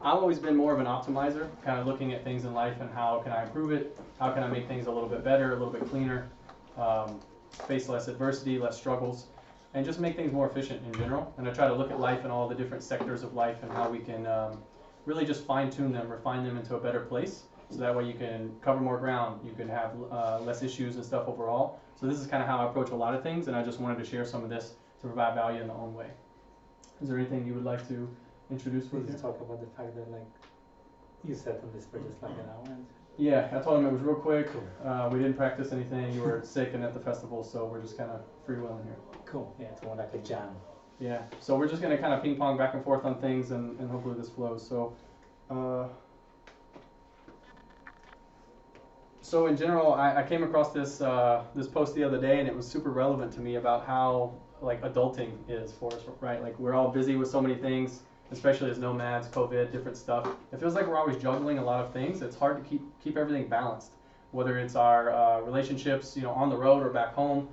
I've always been more of an optimizer, kind of looking at things in life and how can I improve it, how can I make things a little bit better, a little bit cleaner, face less adversity, less struggles, and just make things more efficient in general. And I try to look at life and all the different sectors of life and how we can really just fine-tune them, refine them into a better place. So that way you can cover more ground, you can have less issues and stuff overall. So this is kind of how I approach a lot of things, and I just wanted to share some of this to provide value in their own way. Is there anything you would like to introduce with Please you? talk about the fact that like you sat on this for just like an hour. And Yeah, I told him it was real quick. We didn't practice anything. You were sick and at the festival, so we're just kind of freewheeling here. cool. Yeah, it's more like a jam. Yeah, so we're just going to kind of ping pong back and forth on things, and hopefully this flows. So in general, I came across this this post the other day, and it was super relevant to me about how like adulting is for us, right? Like we're all busy with so many things, especially as nomads, COVID, different stuff. It feels like we're always juggling a lot of things. It's hard to keep everything balanced, whether it's our relationships, on the road or back home,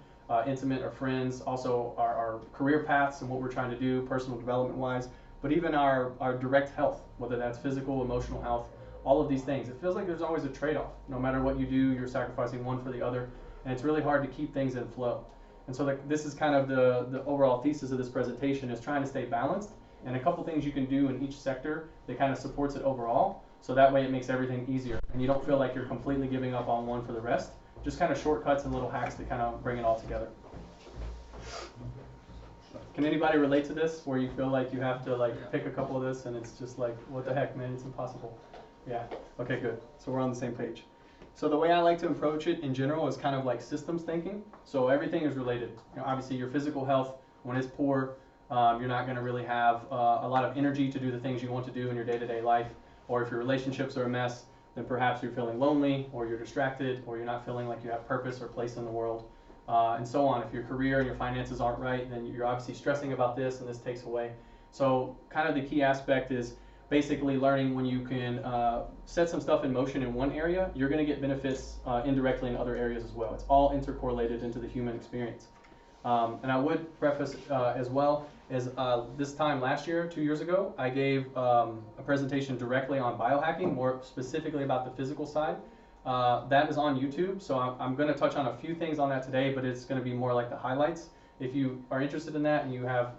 intimate or friends, also our career paths and what we're trying to do personal development wise, but even our direct health, whether that's physical, emotional health, all of these things. It feels like there's always a trade-off. No matter what you do, you're sacrificing one for the other, and it's really hard to keep things in flow. And so this is kind of the overall thesis of this presentation, is trying to stay balanced, and a couple things you can do in each sector that kind of supports it overall, so that way it makes everything easier, and you don't feel like you're completely giving up on one for the rest. Just kind of shortcuts and little hacks to kind of bring it all together. Can anybody relate to this, where you feel like you have to pick a couple of this and it's just like, what the heck, man, it's impossible? Yeah, okay, good. So we're on the same page. So the way I like to approach it in general is kind of like systems thinking. So everything is related. Obviously your physical health, when it's poor, you're not going to really have a lot of energy to do the things you want to do in your day-to-day life. Or if your relationships are a mess, then perhaps you're feeling lonely, or you're distracted, or you're not feeling like you have purpose or place in the world, and so on. If your career and your finances aren't right, then you're obviously stressing about this, and this takes away. So kind of the key aspect is basically learning when you can set some stuff in motion in one area, you're going to get benefits indirectly in other areas as well. It's all intercorrelated into the human experience. And I would preface as well as this time last year, 2 years ago, I gave a presentation directly on biohacking, more specifically about the physical side. That is on YouTube, so I'm going to touch on a few things on that today, but it's going to be more like the highlights. If you are interested in that and you have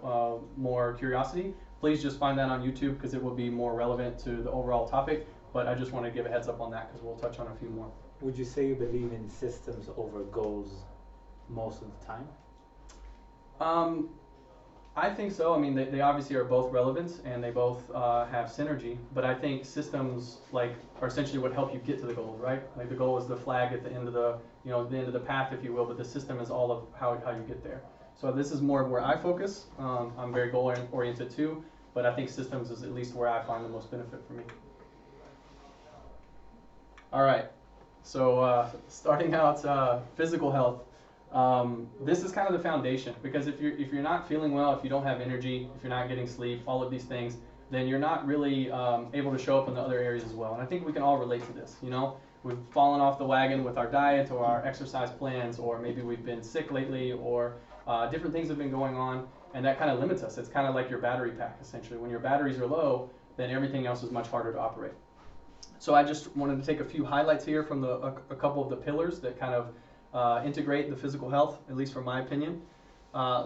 more curiosity, please just find that on YouTube, because it will be more relevant to the overall topic. But I just want to give a heads up on that, because we'll touch on a few more. Would you say you believe in systems over goals most of the time? I think so. I mean, they obviously are both relevant, and they both have synergy. But I think systems are essentially what help you get to the goal, right? Like the goal is the flag at the end of the the end of the path, if you will. But the system is all of how you get there. So this is more of where I focus. I'm very goal oriented too, but I think systems is at least where I find the most benefit for me. All right. So starting out, physical health. This is kind of the foundation, because if you're not feeling well, if you don't have energy, if you're not getting sleep, all of these things, then you're not really able to show up in the other areas as well. And I think we can all relate to this. We've fallen off the wagon with our diet or our exercise plans, or maybe we've been sick lately, or different things have been going on, and that kind of limits us. It's kind of like your battery pack, essentially. When your batteries are low, then everything else is much harder to operate. So I just wanted to take a few highlights here from a couple of the pillars that kind of integrate the physical health, at least from my opinion.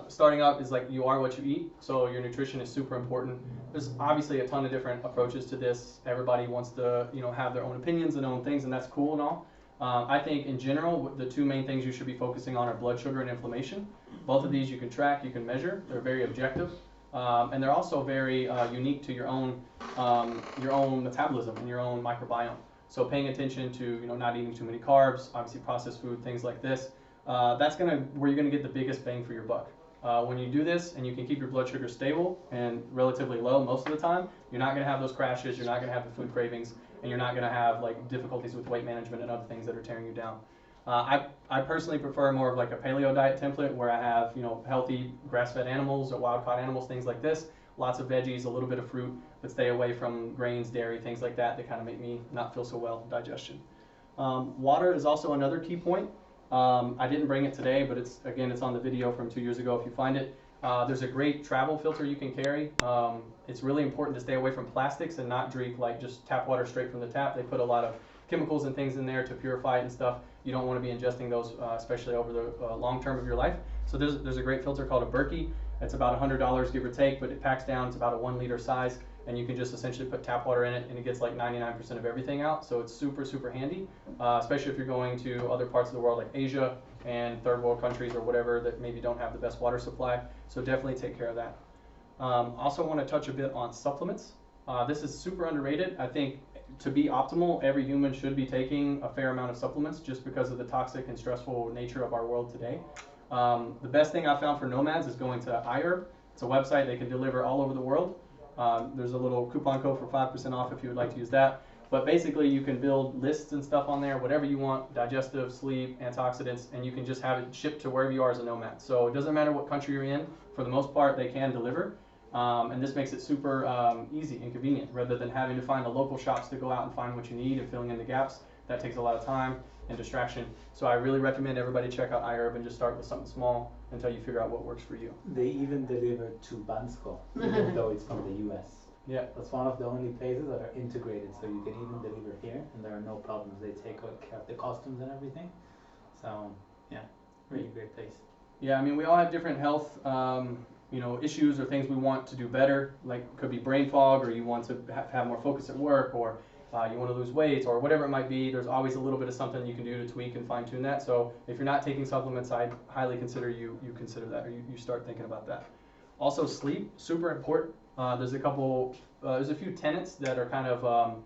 Starting out is you are what you eat, so your nutrition is super important. There's obviously a ton of different approaches to this. Everybody wants to have their own opinions and own things, and that's cool and all. I think in general, the two main things you should be focusing on are blood sugar and inflammation. Both of these you can track, you can measure. They're very objective, and they're also very unique to your own metabolism and your own microbiome. So paying attention to not eating too many carbs, obviously processed food, things like this. That's where you're gonna get the biggest bang for your buck. When you do this and you can keep your blood sugar stable and relatively low most of the time, you're not gonna have those crashes, you're not gonna have the food cravings, and you're not gonna have difficulties with weight management and other things that are tearing you down. I personally prefer more of a paleo diet template, where I have healthy grass-fed animals or wild-caught animals, things like this. Lots of veggies, a little bit of fruit, but stay away from grains, dairy, things like that kind of make me not feel so well with digestion. Water is also another key point. I didn't bring it today, but it's on the video from 2 years ago if you find it. There's a great travel filter you can carry. It's really important to stay away from plastics and not drink like just tap water straight from the tap. They put a lot of chemicals and things in there to purify it and stuff. You don't want to be ingesting those, especially over the long term of your life. So there's a great filter called a Berkey. It's about $100 give or take, but it packs down. It's about a 1 liter size, and you can just essentially put tap water in it, and it gets like 99% of everything out. So it's super handy, especially if you're going to other parts of the world like Asia and third world countries or whatever that maybe don't have the best water supply. So definitely take care of that. Also want to touch a bit on supplements. This is super underrated. I think to be optimal, every human should be taking a fair amount of supplements just because of the toxic and stressful nature of our world today. The best thing I found for nomads is going to iHerb. It's a website they can deliver all over the world. There's a little coupon code for 5% off if you would like to use that. But basically you can build lists and stuff on there, whatever you want, digestive, sleep, antioxidants, and you can just have it shipped to wherever you are as a nomad. So it doesn't matter what country you're in, for the most part they can deliver. And this makes it super easy and convenient rather than having to find the local shops to go out and find what you need and filling in the gaps. That takes a lot of time and distraction. So I really recommend everybody check out iHerb and just start with something small until you figure out what works for you. They even deliver to Bansko, even though it's from the US. Yeah. That's one of the only places that are integrated, so you can even deliver here and there are no problems. They take care of the customs and everything. So yeah, really great place. Yeah, I mean we all have different health issues or things we want to do better, like could be brain fog, or you want to have more focus at work, or you want to lose weight, or whatever it might be. There's always a little bit of something you can do to tweak and fine tune that. So if you're not taking supplements, I highly consider you consider that, or you start thinking about that. Also sleep, super important. There's a few tenets that are kind of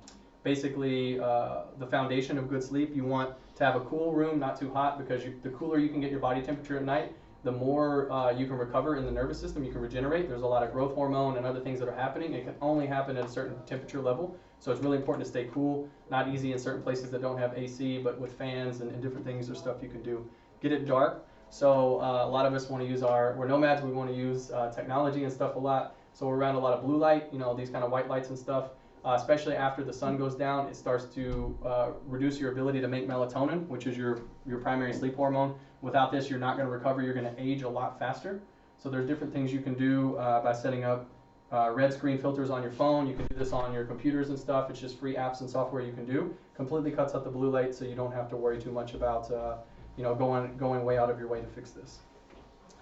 basically the foundation of good sleep. You want to have a cool room, not too hot, because the cooler you can get your body temperature at night, the more you can recover in the nervous system, you can regenerate. There's a lot of growth hormone and other things that are happening. It can only happen at a certain temperature level. So it's really important to stay cool. Not easy in certain places that don't have AC, but with fans and different things or stuff you can do. Get it dark. So a lot of us want to use we're nomads, we want to use technology and stuff a lot. So we're around a lot of blue light, these kind of white lights and stuff. Especially after the sun goes down, it starts to reduce your ability to make melatonin, which is your primary sleep hormone. Without this, you're not going to recover. You're going to age a lot faster. So there's different things you can do by setting up red screen filters on your phone. You can do this on your computers and stuff. It's just free apps and software you can do. Completely cuts out the blue light, so you don't have to worry too much about going way out of your way to fix this.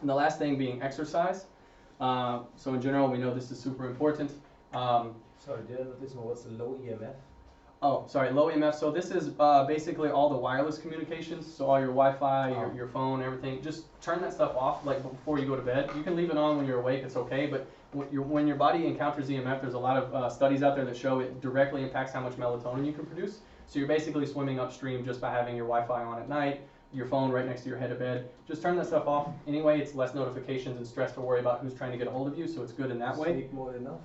And the last thing being exercise. So in general, we know this is super important. Sorry, did I not listen? What's the low EMF? Oh, sorry, low EMF. So this is basically all the wireless communications. So all your Wi-Fi, your phone, everything. Just turn that stuff off like before you go to bed. You can leave it on when you're awake. It's okay. But when your body encounters EMF, there's a lot of studies out there that show it directly impacts how much melatonin you can produce. So you're basically swimming upstream just by having your Wi-Fi on at night, your phone right next to your head of bed. Just turn that stuff off. Anyway, it's less notifications and stress to worry about who's trying to get a hold of you. So it's good in that way. Sleep mode enough?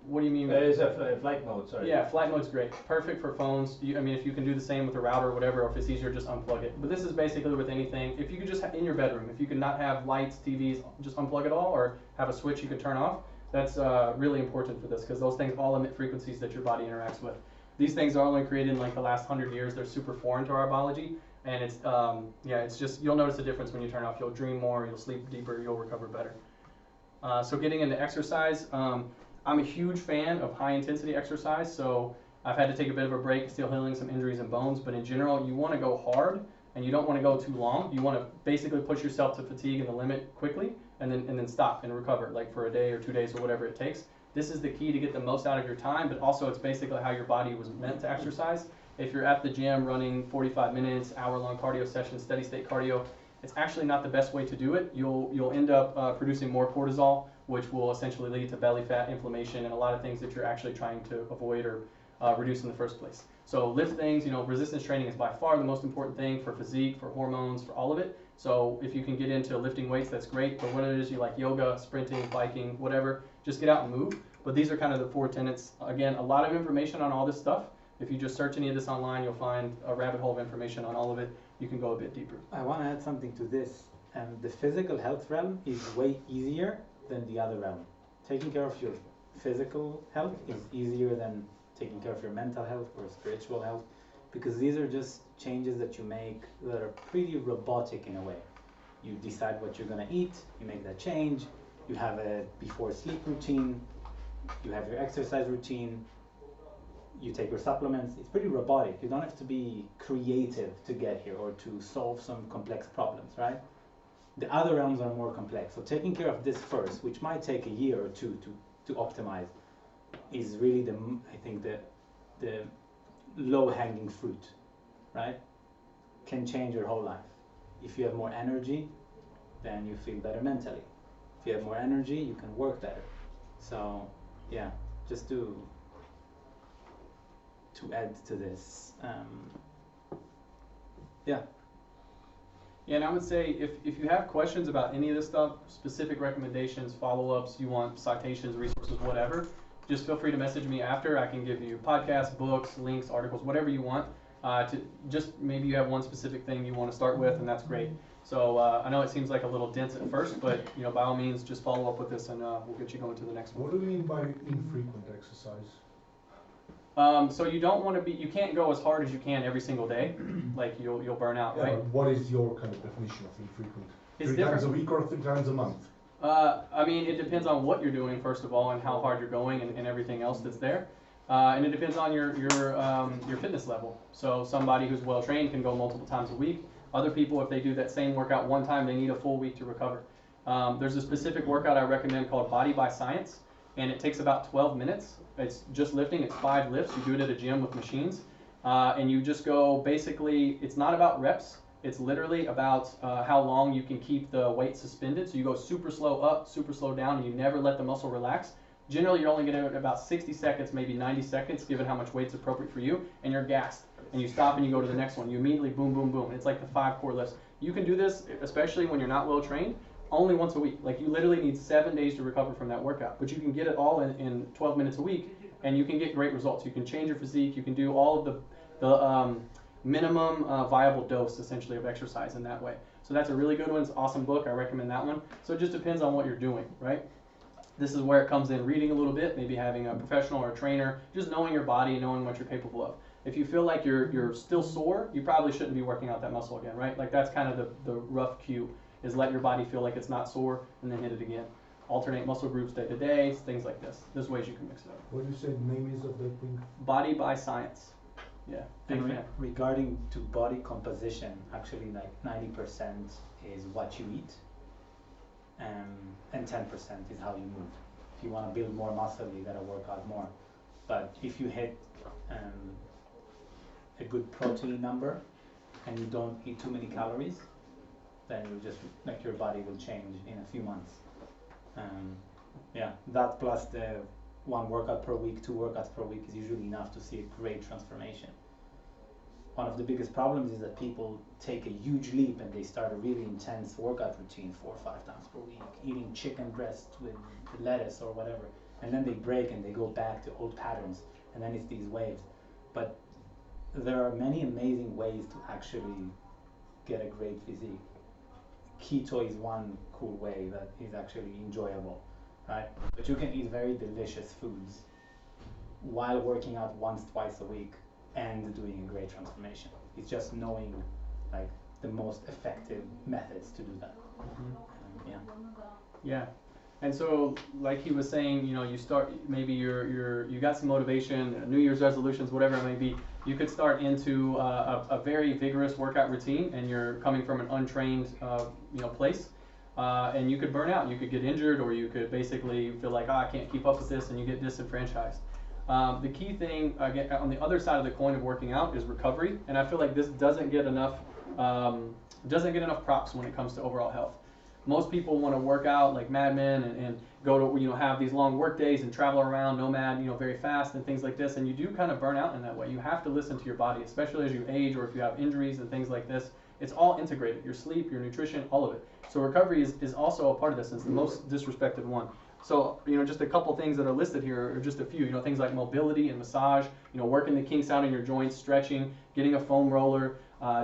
What do you mean? It's a flight mode, sorry. Yeah, flight mode's great. Perfect for phones. I mean, if you can do the same with a router or whatever, or if it's easier, just unplug it. But this is basically with anything. If you could just in your bedroom, if you could not have lights, TVs, just unplug it all, or have a switch you can turn off. That's really important for this, because those things all emit frequencies that your body interacts with. These things are only created in like the last 100 years. They're super foreign to our biology, and it's just, you'll notice a difference when you turn off. You'll dream more, you'll sleep deeper, you'll recover better. So getting into exercise. I'm a huge fan of high intensity exercise, so I've had to take a bit of a break, still healing some injuries and bones, but in general, you want to go hard and you don't want to go too long. You want to basically push yourself to fatigue and the limit quickly and then stop and recover, like for a day or 2 days or whatever it takes. This is the key to get the most out of your time, but also it's basically how your body was meant to exercise. If you're at the gym running 45 minutes, hour-long cardio sessions, steady state cardio, it's actually not the best way to do it. You'll end up producing more cortisol, which will essentially lead to belly fat, inflammation, and a lot of things that you're actually trying to avoid or reduce in the first place. So lift things, resistance training is by far the most important thing for physique, for hormones, for all of it. So if you can get into lifting weights, that's great. But what it is, you like yoga, sprinting, biking, whatever, just get out and move. But these are kind of the 4 tenets. Again, a lot of information on all this stuff. If you just search any of this online, you'll find a rabbit hole of information on all of it. You can go a bit deeper. I want to add something to this. The physical health realm is way easier than the other realm. Taking care of your physical health is easier than taking care of your mental health or spiritual health, because these are just changes that you make that are pretty robotic in a way. You decide what you're gonna eat, you make that change, you have a before sleep routine, you have your exercise routine, you take your supplements. It's pretty robotic. You don't have to be creative to get here or to solve some complex problems, right? The other realms are more complex. So taking care of this first, which might take a year or two to optimize, is really I think the low-hanging fruit, right? Can change your whole life. If you have more energy, then you feel better mentally. If you have more energy, you can work better. So yeah, just to add to this, yeah. Yeah, and I would say if you have questions about any of this stuff, specific recommendations, follow-ups, you want citations, resources, whatever, just feel free to message me after. I can give you podcasts, books, links, articles, whatever you want. To just maybe you have one specific thing you want to start with, and that's great. So I know it seems like a little dense at first, but by all means, just follow up with this, and we'll get you going to the next one. What do you mean by infrequent exercise? So you don't want to you can't go as hard as you can every single day, like you'll burn out, Yeah, right? what is your kind of definition of infrequent? It's 3 different. times a week or 3 times a month? I mean, it depends on what you're doing, first of all, and how hard you're going, and everything else that's there. And it depends on your fitness level. So somebody who's well trained can go multiple times a week. Other people, if they do that same workout one time, they need a full week to recover. There's a specific workout I recommend called Body by Science, and it takes about 12 minutes. It's just lifting. It's 5 lifts. You do it at a gym with machines, and you just go. Basically, it's not about reps. It's literally about how long you can keep the weight suspended. So you go super slow up, super slow down, and you never let the muscle relax. Generally, you're only going to about 60 seconds, maybe 90 seconds, given how much weight's appropriate for you, and you're gassed. And you stop and you go to the next one. You immediately boom, boom, boom. It's like the 5 core lifts. You can do this, especially when you're not well trained, only once a week. Like you literally need 7 days to recover from that workout. But you can get it all in 12 minutes a week, and you can get great results. You can change your physique. You can do all of the minimum viable dose, essentially, of exercise in that way. So that's a really good one. It's an awesome book. I recommend that one. So it just depends on what you're doing, right? This is where it comes in, reading a little bit, maybe having a professional or a trainer, just knowing your body and knowing what you're capable of. If you feel like you're still sore, you probably shouldn't be working out that muscle again, right? Like that's kind of the rough cue, is let your body feel like it's not sore and then hit it again. Alternate muscle groups day to day, things like this. There's ways you can mix it up. What do you say the name is of that thing? Body by Science. Yeah, big And fan. regarding to body composition, actually like 90% is what you eat, and 10% is how you move. If you want to build more muscle, you gotta work out more. But if you hit a good protein number and you don't eat too many calories, then you just like your body will change in a few months. Yeah, that plus the 1 workout per week, 2 workouts per week is usually enough to see a great transformation. One of the biggest problems is that people take a huge leap and they start a really intense workout routine 4 or 5 times per week, eating chicken breast with lettuce or whatever, and then they break and they go back to old patterns, and then it's these waves. But there are many amazing ways to actually get a great physique. Keto is one cool way that is actually enjoyable, right? But you can eat very delicious foods while working out once, twice a week and doing a great transformation. It's just knowing like the most effective methods to do that. Yeah. Yeah. And so, like he was saying, you start, maybe you got some motivation, New Year's resolutions, whatever it may be. You could start into a very vigorous workout routine, and you're coming from an untrained, place, and you could burn out. You could get injured, or you could basically feel like, I can't keep up with this, and you get disenfranchised. The key thing, again, on the other side of the coin of working out is recovery, and I feel like this doesn't get enough props when it comes to overall health. Most people want to work out like madmen and go to have these long work days and travel around nomad very fast and things like this, and you do kind of burn out in that way. You have to listen to your body, especially as you age or if you have injuries and things like this. It's all integrated, your sleep, your nutrition, all of it. So recovery is also a part of this, and it's the most disrespected one. So just a couple things that are listed here are just a few. Things like mobility and massage, working the kinks out in your joints, stretching, getting a foam roller,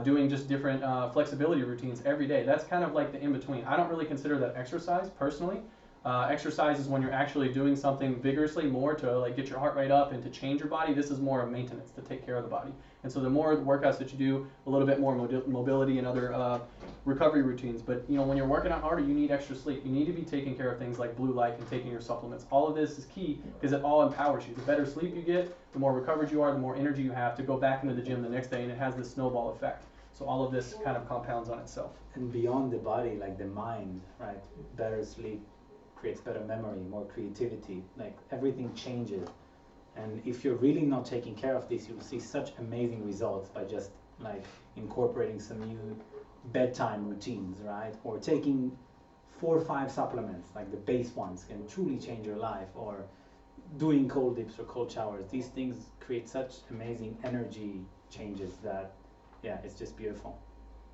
doing just different flexibility routines every day. That's kind of like the in-between. I don't really consider that exercise personally. Exercise is when you're actually doing something vigorously more to like get your heart rate up and to change your body. This is more of maintenance to take care of the body. And so the more workouts that you do, a little bit more mobility and other recovery routines. But you know, when you're working out harder, you need extra sleep. You need to be taking care of things like blue light and taking your supplements. All of this is key because it all empowers you. The better sleep you get, the more recovered you are, the more energy you have to go back into the gym the next day, and it has this snowball effect. So all of this kind of compounds on itself. And beyond the body, like the mind, right? Better sleep creates better memory, more creativity, like everything changes. And if you're really not taking care of this, you'll see such amazing results by just like incorporating some new bedtime routines, right? Or taking 4 or 5 supplements, like the base ones can truly change your life, or doing cold dips or cold showers. These things create such amazing energy changes that, yeah, it's just beautiful.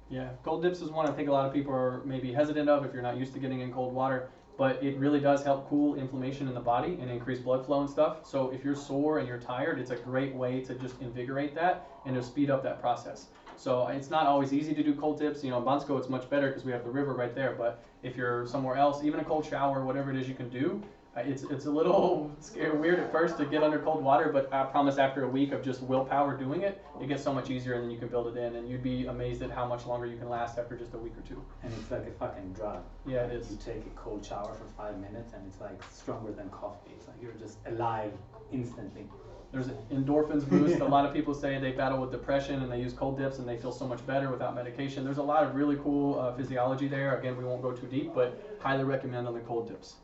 Yeah, cold dips is one I think a lot of people are maybe hesitant of if you're not used to getting in cold water, but it really does help cool inflammation in the body and increase blood flow and stuff. So if you're sore and you're tired, it's a great way to just invigorate that and to speed up that process. So it's not always easy to do cold dips. You know, in Bansko it's much better because we have the river right there, but if you're somewhere else, even a cold shower, whatever it is you can do, it's a little weird at first to get under cold water, but I promise after a week of just willpower doing it, it gets so much easier, and then you can build it in, and you'd be amazed at how much longer you can last after just a week or two. And it's like a fucking drug. Yeah, it is. You take a cold shower for 5 minutes and it's like stronger than coffee. It's like you're just alive instantly. There's an endorphins boost. A lot of people say they battle with depression and they use cold dips and they feel so much better without medication. There's a lot of really cool physiology there. Again, we won't go too deep, but highly recommend on the cold dips.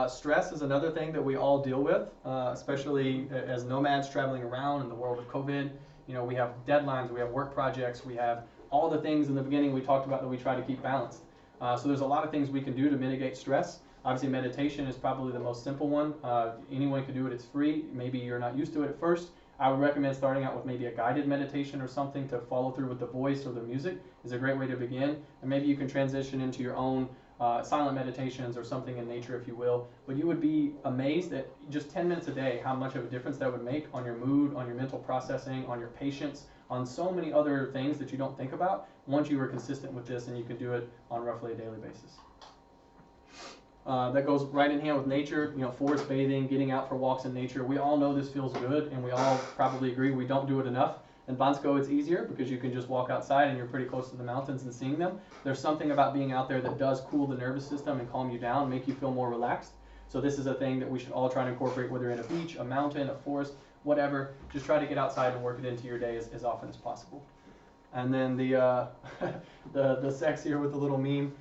Stress is another thing that we all deal with, especially as nomads traveling around in the world of COVID. You know, we have deadlines, we have work projects, we have all the things in the beginning we talked about that we try to keep balanced. So there's a lot of things we can do to mitigate stress. Obviously, meditation is probably the most simple one. Anyone can do it, it's free. Maybe you're not used to it at first. I would recommend starting out with maybe a guided meditation or something to follow through with the voice or the music is a great way to begin. And maybe you can transition into your own silent meditations or something in nature, if you will. But you would be amazed at just 10 minutes a day how much of a difference that would make on your mood, on your mental processing, on your patience, on so many other things that you don't think about once you are consistent with this, and you can do it on roughly a daily basis. That goes right in hand with nature, you know, forest bathing, getting out for walks in nature. We all know this feels good, and we all probably agree we don't do it enough. In Bansko, it's easier because you can just walk outside and you're pretty close to the mountains and seeing them. There's something about being out there that does cool the nervous system and calm you down, make you feel more relaxed. So this is a thing that we should all try to incorporate, whether in a beach, a mountain, a forest, whatever. Just try to get outside and work it into your day as often as possible. And then the sex here with the little meme.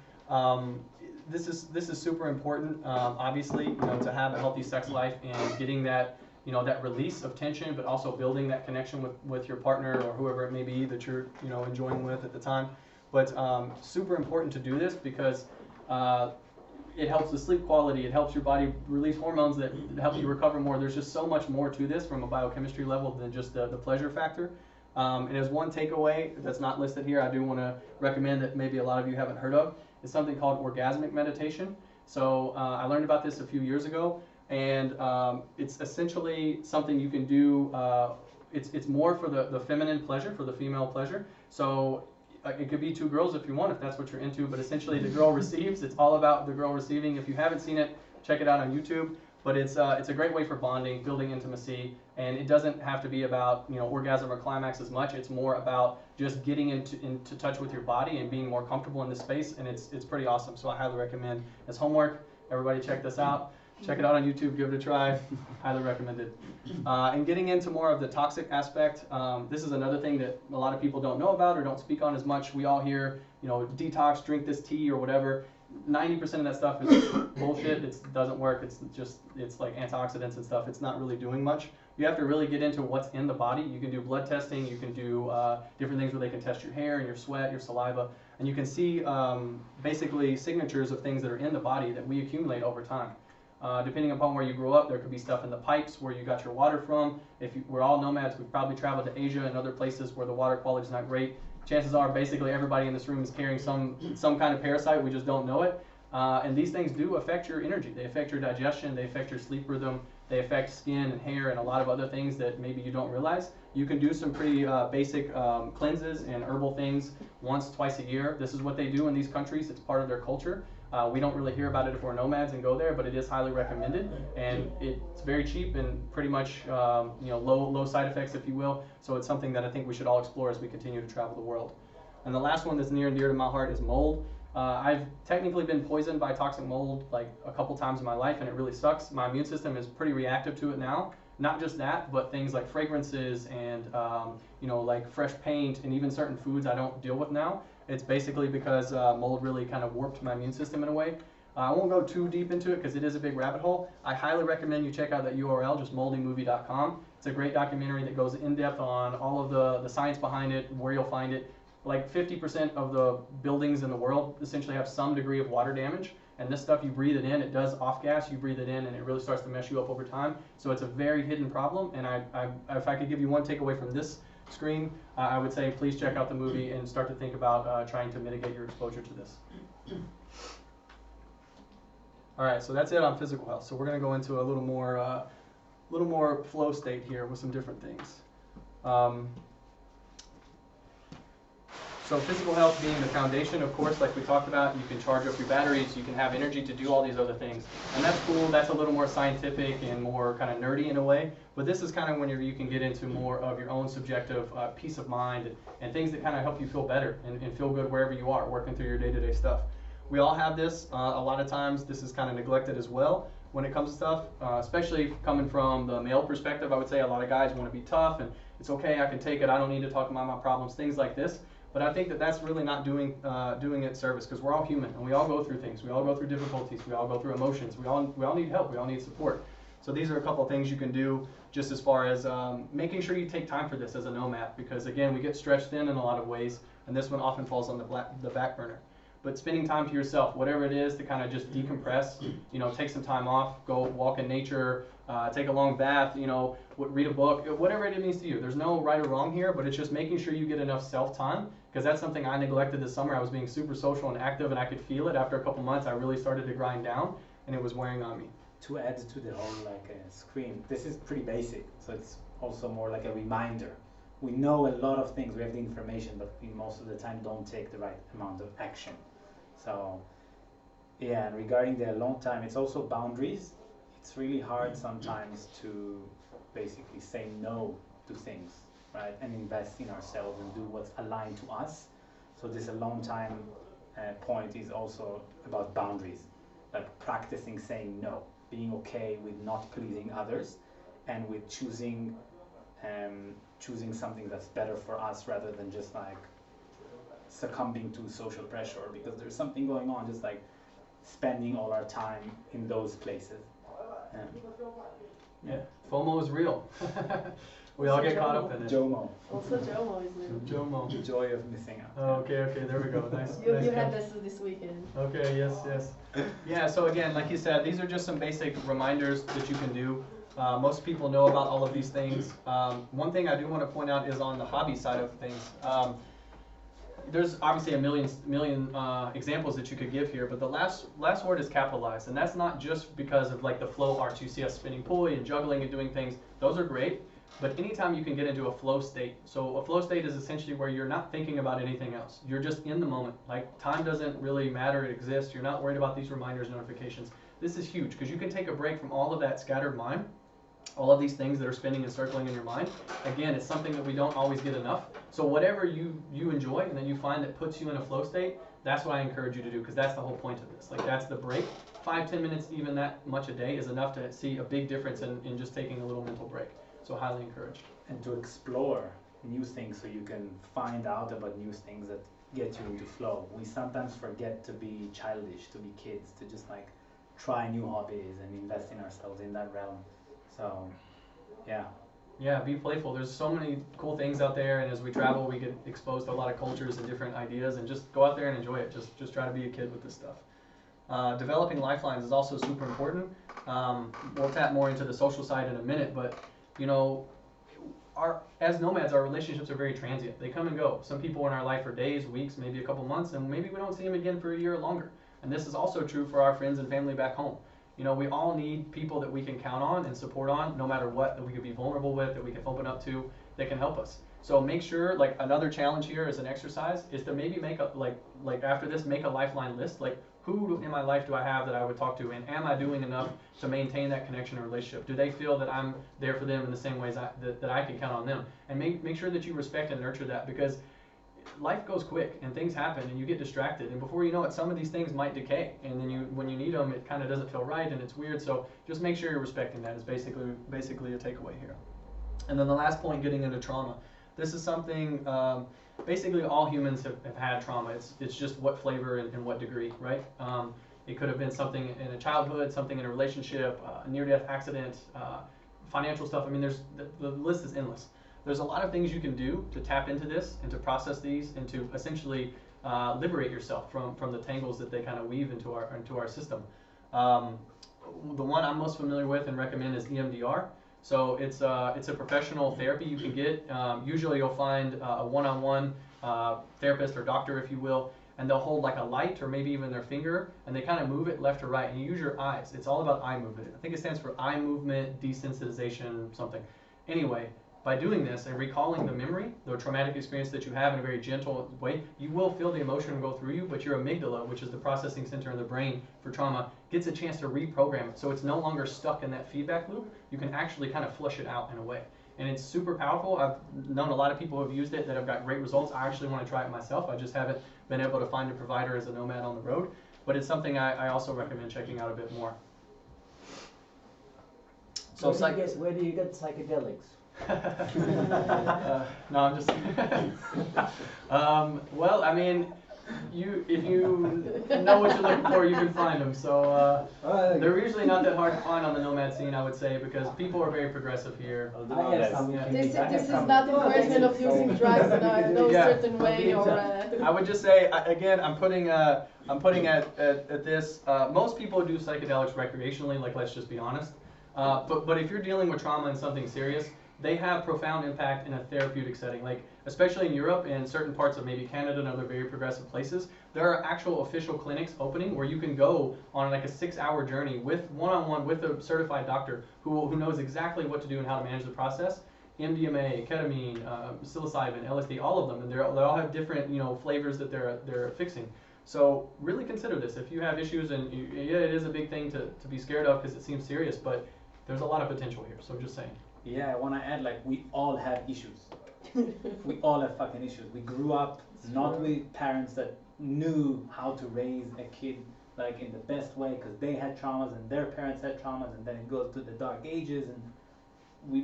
This is super important, obviously, you know, to have a healthy sex life and getting that, you know, that release of tension, but also building that connection with your partner or whoever it may be that you're, you know, enjoying with at the time. But super important to do this because it helps the sleep quality. It helps your body release hormones that help you recover more. There's just so much more to this from a biochemistry level than just the pleasure factor. And as one takeaway that's not listed here, I do want to recommend that maybe a lot of you haven't heard of. It's something called orgasmic meditation. So I learned about this a few years ago, and it's essentially something you can do. It's more for the feminine pleasure, for the female pleasure. So it could be 2 girls if you want, if that's what you're into, but essentially the girl receives. It's all about the girl receiving. If you haven't seen it, check it out on YouTube. But it's a great way for bonding, building intimacy, and it doesn't have to be about, you know, orgasm or climax as much. It's more about just getting into touch with your body and being more comfortable in this space, and it's pretty awesome. So I highly recommend as homework. Everybody check this out. Check it out on YouTube. Give it a try. Highly recommended. And getting into more of the toxic aspect, this is another thing that a lot of people don't know about or don't speak on as much. We all hear, you know, detox, drink this tea or whatever. 90% of that stuff is bullshit. It doesn't work. It's like antioxidants and stuff. It's not really doing much. You have to really get into what's in the body. You can do blood testing. You can do different things where they can test your hair and your sweat, your saliva, and you can see basically signatures of things that are in the body that we accumulate over time. Depending upon where you grew up, there could be stuff in the pipes where you got your water from. We're all nomads. We've probably traveled to Asia and other places where the water quality is not great. Chances are basically everybody in this room is carrying some kind of parasite. We just don't know it. And these things do affect your energy. They affect your digestion. They affect your sleep rhythm. They affect skin and hair and a lot of other things that maybe you don't realize. You can do some pretty basic cleanses and herbal things once, twice a year. This is what they do in these countries. It's part of their culture. We don't really hear about it if we're nomads and go there, but it is highly recommended, and it's very cheap and pretty much low side effects, if you will. So it's something that I think we should all explore as we continue to travel the world. And the last one that's near and dear to my heart is mold. I've technically been poisoned by toxic mold like a couple times in my life, and it really sucks. My immune system is pretty reactive to it now. Not just that, but things like fragrances and like fresh paint and even certain foods I don't deal with now. It's basically because mold really kind of warped my immune system in a way. I won't go too deep into it because it is a big rabbit hole. I highly recommend you check out that URL, just moldymovie.com. It's a great documentary that goes in depth on all of the science behind it, where you'll find it. Like 50% of the buildings in the world essentially have some degree of water damage. And this stuff, you breathe it in, it does off gas, you breathe it in, and it really starts to mess you up over time. So it's a very hidden problem. And if I could give you one takeaway from this screen, I would say please check out the movie and start to think about trying to mitigate your exposure to this. All right, so that's it on physical health. So we're going to go into a little more flow state here with some different things. So physical health being the foundation, of course, like we talked about, you can charge up your batteries, you can have energy to do all these other things. And that's cool, that's a little more scientific and more kind of nerdy in a way. But this is kind of when you can get into more of your own subjective peace of mind and things that kind of help you feel better and feel good wherever you are, working through your day-to-day stuff. We all have this. A lot of times this is kind of neglected as well when it comes to stuff, especially coming from the male perspective. I would say a lot of guys want to be tough and it's okay, I can take it, I don't need to talk about my problems, things like this. But I think that that's really not doing it service, because we're all human and we all go through things. We all go through difficulties. We all go through emotions. We all need help. We all need support. So these are a couple of things you can do just as far as making sure you take time for this as a nomad, because again, we get stretched in a lot of ways, and this one often falls on the back burner. But spending time to yourself, whatever it is, to kind of just decompress, take some time off, go walk in nature, take a long bath, read a book, whatever it means to you. There's no right or wrong here, but it's just making sure you get enough self-time, because that's something I neglected this summer. I was being super social and active, and I could feel it. After a couple months, I really started to grind down, and it was wearing on me. To add to the whole screen, this is pretty basic, so it's also more like a reminder. We know a lot of things, we have the information, but we most of the time don't take the right amount of action. So yeah, and regarding the alone time, it's also boundaries. It's really hard sometimes to basically say no to things, right, and invest in ourselves and do what's aligned to us. So this alone time point is also about boundaries, like practicing saying no, being okay with not pleasing others, and with choosing something that's better for us rather than just like succumbing to social pressure, because there's something going on, just like spending all our time in those places. Yeah, FOMO is real. We all get caught up in it. JOMO. Also JOMO is real. JOMO. The joy of missing out. Oh, okay, there we go. Nice. You nice had catch. this weekend. Okay, yes. Yeah, so again, like you said, these are just some basic reminders that you can do. Most people know about all of these things. One thing I do want to point out is on the hobby side of things. There's obviously a million examples that you could give here, but the last word is capitalized, and that's not just because of like the flow arts. You see us spinning pulley and juggling and doing things. Those are great, but anytime you can get into a flow state. So a flow state is essentially where you're not thinking about anything else. You're just in the moment. Like time doesn't really matter, it exists. You're not worried about these reminders, notifications. This is huge because you can take a break from all of that scattered mind, all of these things that are spinning and circling in your mind. Again, it's something that we don't always get enough. So whatever you enjoy and then you find that puts you in a flow state, that's what I encourage you to do, because that's the whole point of this. Like that's the break. 5-10 minutes, even that much a day, is enough to see a big difference in just taking a little mental break. So highly encouraged. And to explore new things, so you can find out about new things that get you into flow. We sometimes forget to be childish, to be kids, to just like try new hobbies and invest in ourselves in that realm. So, yeah. Yeah, be playful. There's so many cool things out there, and as we travel, we get exposed to a lot of cultures and different ideas, and just go out there and enjoy it. Just try to be a kid with this stuff. Developing lifelines is also super important. We'll tap more into the social side in a minute, but as nomads, our relationships are very transient. They come and go. Some people in our life for days, weeks, maybe a couple months, and maybe we don't see them again for a year or longer. And this is also true for our friends and family back home. We all need people that we can count on and support on, no matter what, that we can be vulnerable with, that we can open up to, that can help us. So make sure, like another challenge here as an exercise is to maybe make a, like after this, make a lifeline list. Like who in my life do I have that I would talk to, and am I doing enough to maintain that connection or relationship? Do they feel that I'm there for them in the same ways that I can count on them? And make sure that you respect and nurture that, because life goes quick and things happen and you get distracted, and before you know it, some of these things might decay, and then when you need them, it kind of doesn't feel right and it's weird. So just make sure you're respecting that is basically a takeaway here. And then the last point, getting into trauma. This is something, basically all humans have had trauma. It's just what flavor and what degree, right? It could have been something in a childhood, something in a relationship, a near-death accident, financial stuff. I mean, the list is endless. There's a lot of things you can do to tap into this and to process these and to essentially liberate yourself from the tangles that they kind of weave into our system. The one I'm most familiar with and recommend is EMDR. So it's a professional therapy you can get. Usually you'll find a one-on-one therapist or doctor, if you will, and they'll hold like a light or maybe even their finger, and they kind of move it left to right, and you use your eyes. It's all about eye movement. I think it stands for eye movement desensitization something. Anyway, by doing this and recalling the memory, the traumatic experience that you have in a very gentle way, you will feel the emotion go through you, but your amygdala, which is the processing center in the brain for trauma, gets a chance to reprogram it. So it's no longer stuck in that feedback loop. You can actually kind of flush it out in a way. And it's super powerful. I've known a lot of people who have used it that have got great results. I actually want to try it myself. I just haven't been able to find a provider as a nomad on the road. But it's something I also recommend checking out a bit more. So where do you get psychedelics? No, I'm just well, I mean, if you know what you're looking for, you can find them. So they're usually not that hard to find on the nomad scene, I would say, because people are very progressive here. This is not encouragement of using drugs in no certain way, or I would just say, again, I'm putting at this, most people do psychedelics recreationally, like, let's just be honest. But if you're dealing with trauma and something serious, they have profound impact in a therapeutic setting. Like, especially in Europe and certain parts of maybe Canada and other very progressive places, there are actual official clinics opening where you can go on like a 6-hour journey with one-on-one with a certified doctor who knows exactly what to do and how to manage the process. MDMA, ketamine, psilocybin, LSD, all of them, and they all have different flavors that they're fixing. So really consider this if you have issues, and yeah, it is a big thing to be scared of because it seems serious, but there's a lot of potential here. So I'm just saying. Yeah, I want to add, like, we all have issues. We all have fucking issues. We grew up not with parents that knew how to raise a kid like in the best way because they had traumas and their parents had traumas, and then it goes to the dark ages, and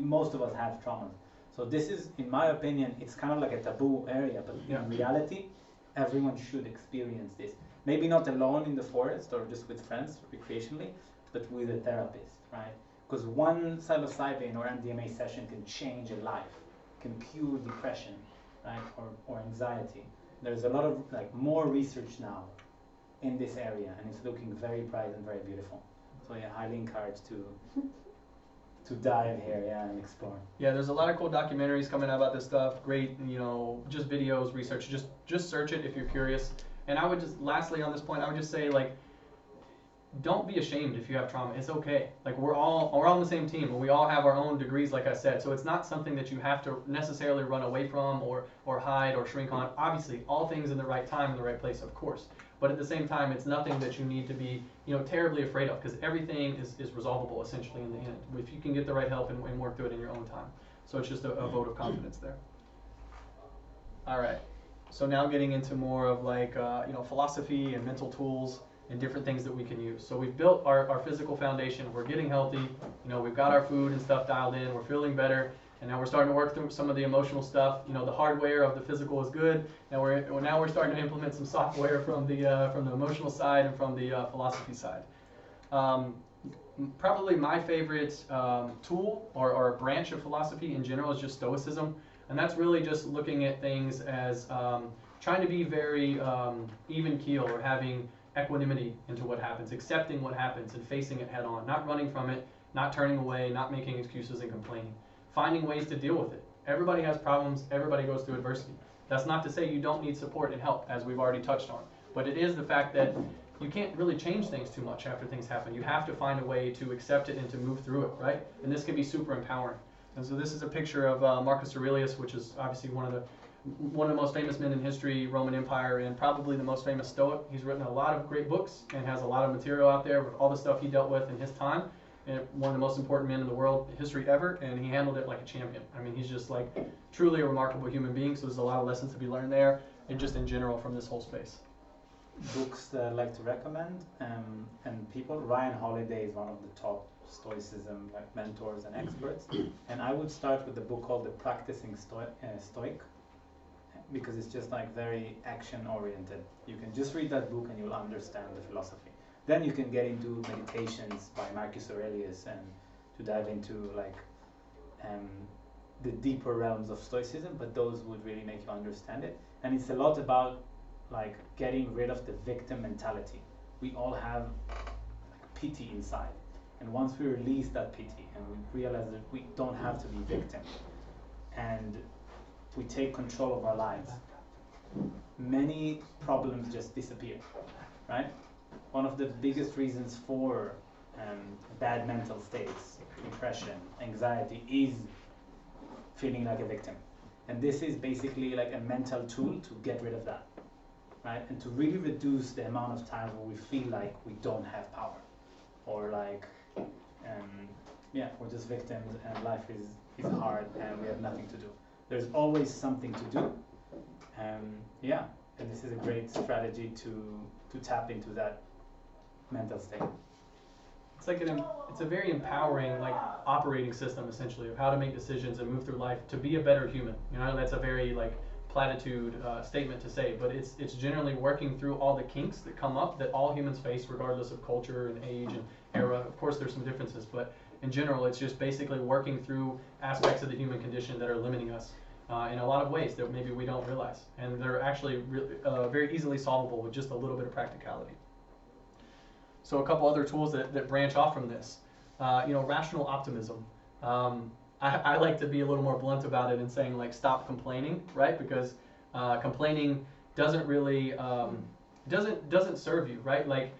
most of us have traumas. So this is, in my opinion, it's kind of like a taboo area, but in reality, everyone should experience this. Maybe not alone in the forest or just with friends recreationally, but with a therapist, right? Because one psilocybin or MDMA session can change a life, can cure depression, right, or anxiety. There's a lot of more research now in this area, and it's looking very bright and very beautiful. So yeah, highly encouraged to dive here, and explore. Yeah, there's a lot of cool documentaries coming out about this stuff. Great, just videos, research. Just search it if you're curious. And I would just, lastly on this point, I would just say, don't be ashamed if you have trauma. It's okay. Like, we're on the same team, and we all have our own degrees, like I said. So it's not something that you have to necessarily run away from or hide or shrink on. Obviously, all things in the right time, in the right place, of course. But at the same time, it's nothing that you need to be, terribly afraid of, because everything is resolvable essentially in the end if you can get the right help and work through it in your own time. So it's just a vote of confidence there. All right. So now getting into more of philosophy and mental tools and different things that we can use. So we've built our physical foundation. We're getting healthy. We've got our food and stuff dialed in. We're feeling better. And now we're starting to work through some of the emotional stuff. The hardware of the physical is good. Now we're starting to implement some software from the emotional side and from the philosophy side. Probably my favorite tool or branch of philosophy in general is just Stoicism. And that's really just looking at things as trying to be very even keel, or having equanimity into what happens, accepting what happens and facing it head on, not running from it, not turning away, not making excuses and complaining, finding ways to deal with it. Everybody has problems, everybody goes through adversity. That's not to say you don't need support and help, as we've already touched on, but it is the fact that you can't really change things too much after things happen. You have to find a way to accept it and to move through it, right? And this can be super empowering. And so this is a picture of Marcus Aurelius, which is obviously one of the one of the most famous men in history, Roman Empire, and probably the most famous Stoic. He's written a lot of great books and has a lot of material out there with all the stuff he dealt with in his time. And one of the most important men in the world history ever, and he handled it like a champion. I mean, he's just like truly a remarkable human being. So there's a lot of lessons to be learned there, and just in general from this whole space. Books that I'd like to recommend, and people, Ryan Holiday is one of the top Stoicism like mentors and experts, and I would start with the book called the Practicing Stoic, because it's just like very action oriented. You can just read that book and you'll understand the philosophy. Then you can get into Meditations by Marcus Aurelius and to dive into like the deeper realms of Stoicism, but those would really make you understand it. And it's a lot about like getting rid of the victim mentality. We all have like pity inside, and once we release that pity and we realize that we don't have to be victim and we take control of our lives, many problems just disappear, right? One of the biggest reasons for bad mental states, depression, anxiety, is feeling like a victim. And this is basically like a mental tool to get rid of that, right? And to really reduce the amount of times where we feel like we don't have power, or like, we're just victims and life is hard and we have nothing to do. There's always something to do. And this is a great strategy to tap into that mental state. It's like it's a very empowering like operating system essentially of how to make decisions and move through life to be a better human. You know, that's a very like platitude statement to say, but it's generally working through all the kinks that come up that all humans face regardless of culture and age and era. Of course there's some differences, but in general it's just basically working through aspects of the human condition that are limiting us in a lot of ways that maybe we don't realize, and they're actually very easily solvable with just a little bit of practicality. So a couple other tools that branch off from this, rational optimism. I like to be a little more blunt about it and saying like stop complaining, right? Because complaining doesn't really doesn't serve you, right? Like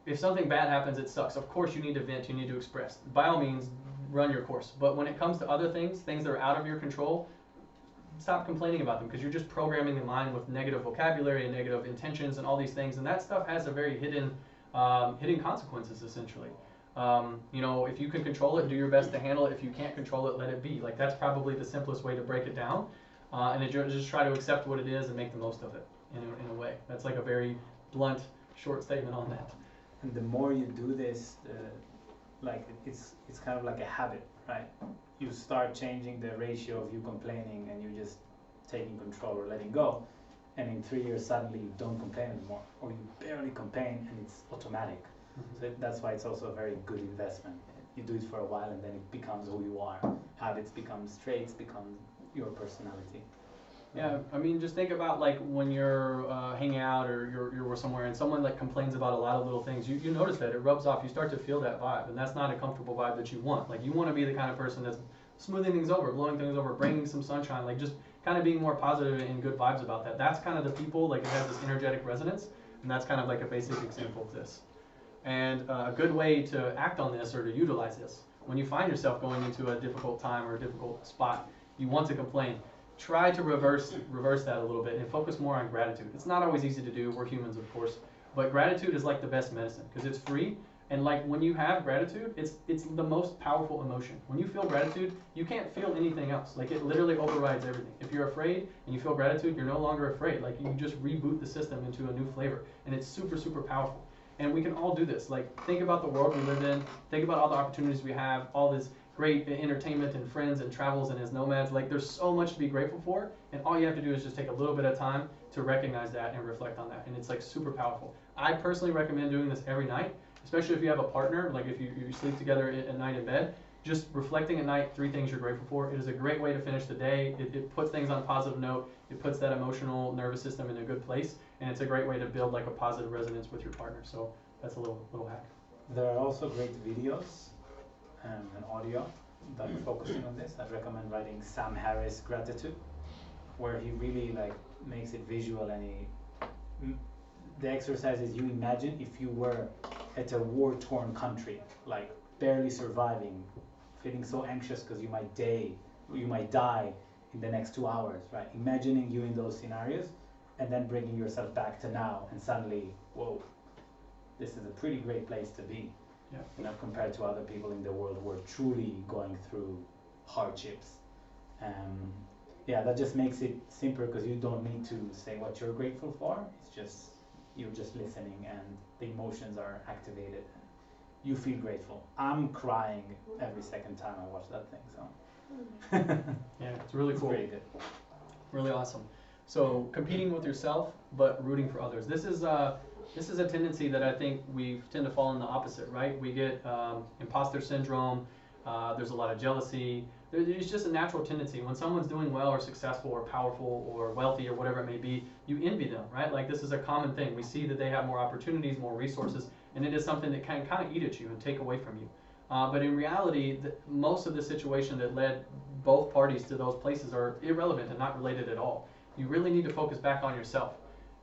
if something bad happens, it sucks. Of course you need to vent, you need to express. By all means, run your course. But when it comes to other things that are out of your control, stop complaining about them, because you're just programming the mind with negative vocabulary and negative intentions and all these things, and that stuff has a very hidden consequences essentially. If you can control it, do your best to handle it. If you can't control it, let it be. Like that's probably the simplest way to break it down, and just try to accept what it is and make the most of it in a way. That's like a very blunt, short statement on that. And the more you do this, it's kind of like a habit, right? You start changing the ratio of you complaining and you just taking control or letting go, and in 3 years suddenly you don't complain anymore, or you barely complain and it's automatic. Mm-hmm. So that's why it's also a very good investment. You do it for a while and then it becomes who you are. Habits become traits, become your personality. Yeah, I mean, just think about like when you're hanging out or you're somewhere and someone like complains about a lot of little things. You notice that it rubs off. You start to feel that vibe, and that's not a comfortable vibe that you want. Like you want to be the kind of person that's smoothing things over, blowing things over, bringing some sunshine, like just kind of being more positive and good vibes about that. That's kind of the people, like it has this energetic resonance, and that's kind of like a basic example of this. And a good way to act on this or to utilize this, when you find yourself going into a difficult time or a difficult spot, you want to complain. Try to reverse that a little bit and focus more on gratitude. It's not always easy to do. We're humans, of course, but gratitude is like the best medicine because it's free. And like when you have gratitude, it's the most powerful emotion. When you feel gratitude, you can't feel anything else. Like it literally overrides everything. If you're afraid and you feel gratitude, you're no longer afraid. Like you just reboot the system into a new flavor, and it's super, super powerful. And we can all do this. Like think about the world we live in. Think about all the opportunities we have, all this great entertainment and friends and travels and as nomads. Like there's so much to be grateful for, and all you have to do is just take a little bit of time to recognize that and reflect on that, and it's like super powerful. I personally recommend doing this every night, especially if you have a partner, like if you sleep together at night in bed. Just reflecting at night 3 things you're grateful for. It is a great way to finish the day. It puts things on a positive note. It puts that emotional nervous system in a good place, and it's a great way to build like a positive resonance with your partner. So that's a little hack. There are also great videos and audio that are focusing on this. I'd recommend writing Sam Harris Gratitude, where he really like makes it visual, and the exercise is you imagine if you were at a war-torn country, like barely surviving, feeling so anxious because you might die, in the next 2 hours, right? Imagining you in those scenarios and then bringing yourself back to now, and suddenly, whoa, this is a pretty great place to be. Yeah. You know, compared to other people in the world who are truly going through hardships. Yeah, that just makes it simpler because you don't need to say what you're grateful for. It's just, you're just listening and the emotions are activated. You feel grateful. I'm crying every second time I watch that thing, so. Yeah, it's really It's cool. pretty good. Really awesome. So competing with yourself, but rooting for others. This is a tendency that I think we tend to fall in the opposite, right? We get imposter syndrome. There's a lot of jealousy. It's just a natural tendency. When someone's doing well or successful or powerful or wealthy or whatever it may be, you envy them, right? Like this is a common thing. We see that they have more opportunities, more resources, and it is something that can kind of eat at you and take away from you. But in reality, most of the situation that led both parties to those places are irrelevant and not related at all. You really need to focus back on yourself.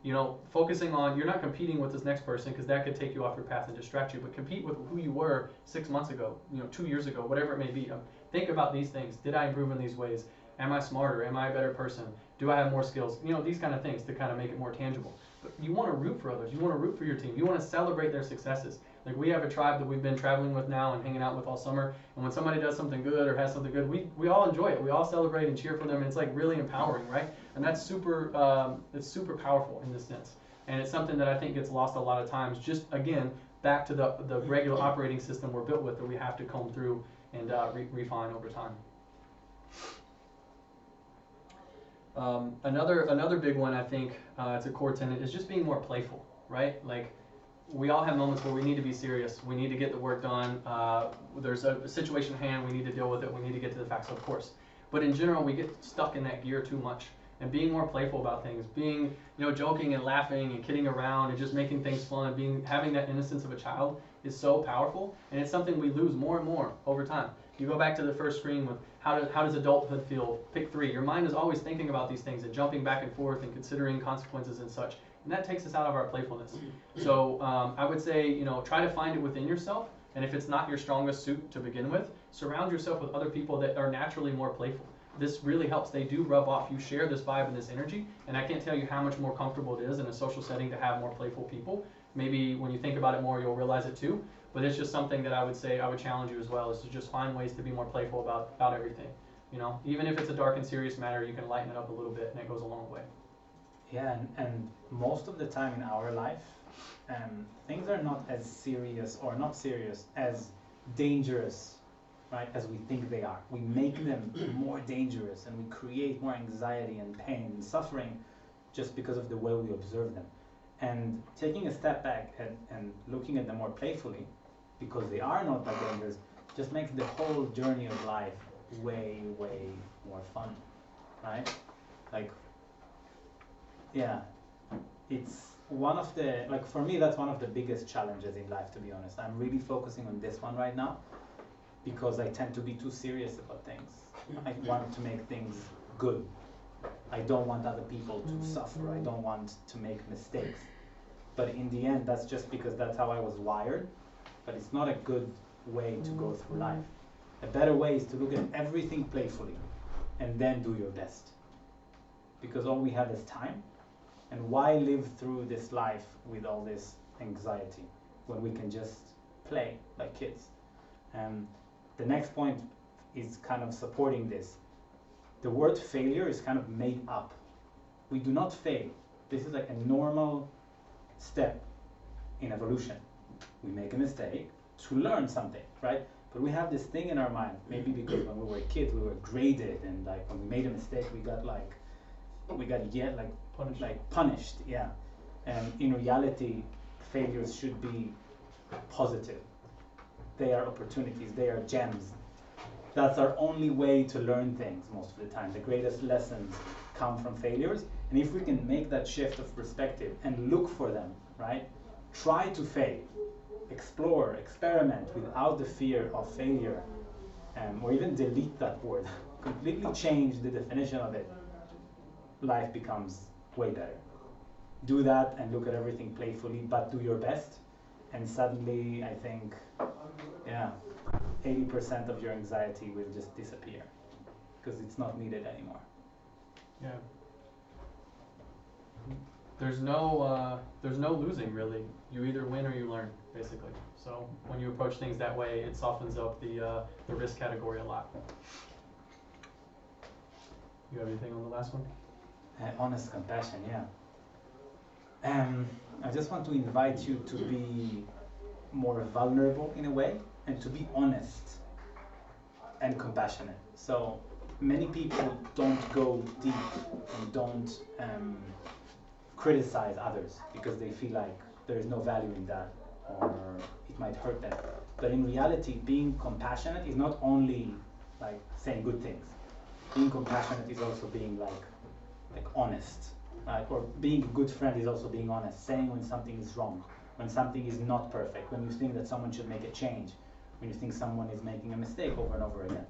You know, focusing on, you're not competing with this next person because that could take you off your path and distract you, but compete with who you were 6 months ago, 2 years ago, whatever it may be. Think about these things. Did I improve in these ways? Am I smarter? Am I a better person? Do I have more skills? These kind of things to kind of make it more tangible. But you want to root for others. You want to root for your team. You want to celebrate their successes. Like we have a tribe that we've been traveling with now and hanging out with all summer. And when somebody does something good or has something good, we all enjoy it. We all celebrate and cheer for them. And it's like really empowering, right? And that's it's super powerful in this sense. And it's something that I think gets lost a lot of times. Just again, back to the regular operating system we're built with that we have to comb through and refine over time. Another big one, I think, it's a core tenet, is just being more playful, right? Like, we all have moments where we need to be serious. We need to get the work done. There's a situation at hand. We need to deal with it. We need to get to the facts, of course. But in general, we get stuck in that gear too much. And being more playful about things, being, joking and laughing and kidding around and just making things fun, having that innocence of a child is so powerful. And it's something we lose more and more over time. You go back to the first screen with how does adulthood feel? Pick 3. Your mind is always thinking about these things and jumping back and forth and considering consequences and such. And that takes us out of our playfulness. So I would say, try to find it within yourself. And if it's not your strongest suit to begin with, surround yourself with other people that are naturally more playful. This really helps. They do rub off. You share this vibe and this energy. And I can't tell you how much more comfortable it is in a social setting to have more playful people. Maybe when you think about it more, you'll realize it too. But it's just something that I would say I would challenge you as well, is to just find ways to be more playful about everything. Even if it's a dark and serious matter, you can lighten it up a little bit, and it goes a long way. Yeah, and most of the time in our life, things are not as serious or not serious as dangerous, right, as we think they are. We make them more dangerous, and we create more anxiety and pain and suffering just because of the way we observe them. And taking a step back and looking at them more playfully, because they are not that dangerous, just makes the whole journey of life way, way more fun, right? Like, yeah, it's one of the, for me, that's one of the biggest challenges in life, to be honest. I'm really focusing on this one right now because I tend to be too serious about things. I want to make things good. I don't want other people to suffer. I don't want to make mistakes. But in the end, that's just because that's how I was wired. But it's not a good way to go through life. A better way is to look at everything playfully and then do your best. Because all we have is time. And why live through this life with all this anxiety when we can just play like kids? And the next point is kind of supporting this. The word failure is kind of made up. We do not fail. This is like a normal step in evolution. We make a mistake to learn something, right? But we have this thing in our mind, maybe because when we were kids we were graded, and like when we made a mistake we got punished, yeah. And in reality, failures should be positive. They are opportunities, they are gems. That's our only way to learn things most of the time. The greatest lessons come from failures. And if we can make that shift of perspective and look for them, right? Try to fail, explore, experiment without the fear of failure, or even delete that word, completely change the definition of it, life becomes way better. Do that and look at everything playfully, but do your best. And suddenly, I think, 80% of your anxiety will just disappear because it's not needed anymore. Yeah. There's no losing really. You either win or you learn, basically. So when you approach things that way, it softens up the risk category a lot. You have anything on the last one? Honest compassion, yeah. I just want to invite you to be more vulnerable in a way and to be honest and compassionate. So many people don't go deep and don't criticize others because they feel like there is no value in that or it might hurt them. But in reality, being compassionate is not only like saying good things. Being compassionate is also being like honest, right? Or being a good friend is also being honest, saying when something is wrong, when something is not perfect, when you think that someone should make a change, when you think someone is making a mistake over and over again.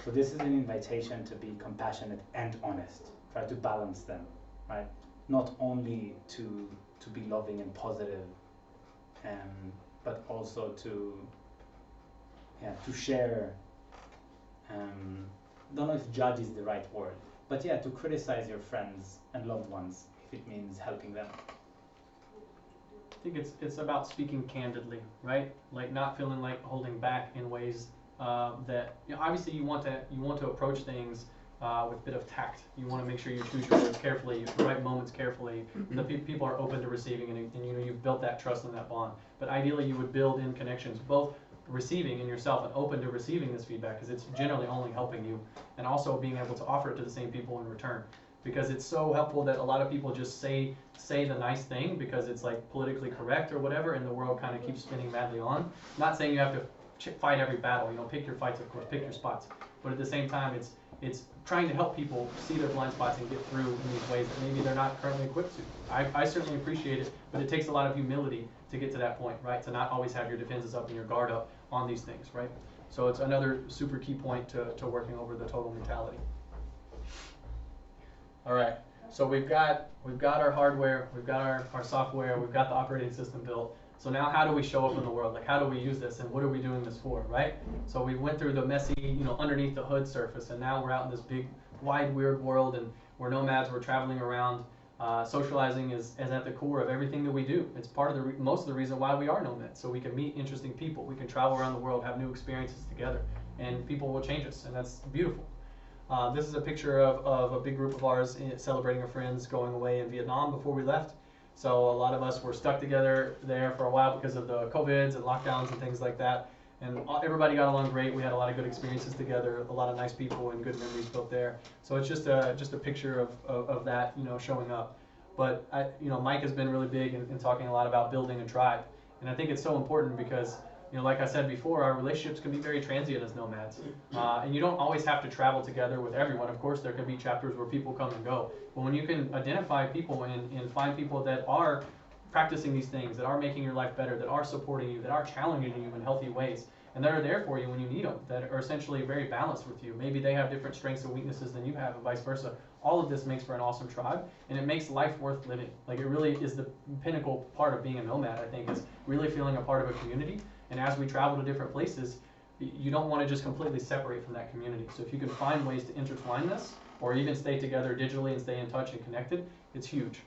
So this is an invitation to be compassionate and honest. Try to balance them, right? Not only to be loving and positive, but also to share. Don't know if judge is the right word, but yeah, to criticize your friends and loved ones if it means helping them. I think it's about speaking candidly, right? Like not feeling like holding back in ways that obviously you want to approach things with a bit of tact. You want to make sure you choose your words carefully, the right moments carefully, and the people are open to receiving, and you've built that trust and that bond. But ideally, you would build in connections, both receiving in yourself and open to receiving this feedback, because it's generally only helping you, and also being able to offer it to the same people in return. Because it's so helpful that a lot of people just say the nice thing because it's like politically correct or whatever, and the world kind of keeps spinning madly on. Not saying you have to fight every battle, pick your fights, of course, pick your spots. But at the same time, it's trying to help people see their blind spots and get through in these ways that maybe they're not currently equipped to. I certainly appreciate it, but it takes a lot of humility to get to that point, right? To not always have your defenses up and your guard up on these things, right? So it's another super key point to working over the total mentality. All right, so we've got our hardware, we've got our software, we've got the operating system built. So now how do we show up in the world? Like how do we use this and what are we doing this for, right? So we went through the messy, underneath the hood surface, and now we're out in this big, wide, weird world, and we're nomads, we're traveling around. Socializing is at the core of everything that we do. It's part of most of the reason why we are nomads, so we can meet interesting people, we can travel around the world, have new experiences together, and people will change us, and that's beautiful. This is a picture of a big group of ours celebrating our friends going away in Vietnam before we left. So a lot of us were stuck together there for a while because of the COVIDs and lockdowns and things like that. And everybody got along great. We had a lot of good experiences together, a lot of nice people and good memories built there. So it's just a picture of that, showing up. But Mike has been really big in talking a lot about building a tribe. And I think it's so important because like I said before, our relationships can be very transient as nomads. And you don't always have to travel together with everyone. Of course, there can be chapters where people come and go. But when you can identify people and find people that are practicing these things, that are making your life better, that are supporting you, that are challenging you in healthy ways, and that are there for you when you need them, that are essentially very balanced with you. Maybe they have different strengths and weaknesses than you have, and vice versa. All of this makes for an awesome tribe, and it makes life worth living. Like, it really is the pinnacle part of being a nomad, I think, is really feeling a part of a community. And as we travel to different places, you don't want to just completely separate from that community. So if you can find ways to intertwine this, or even stay together digitally and stay in touch and connected, it's huge.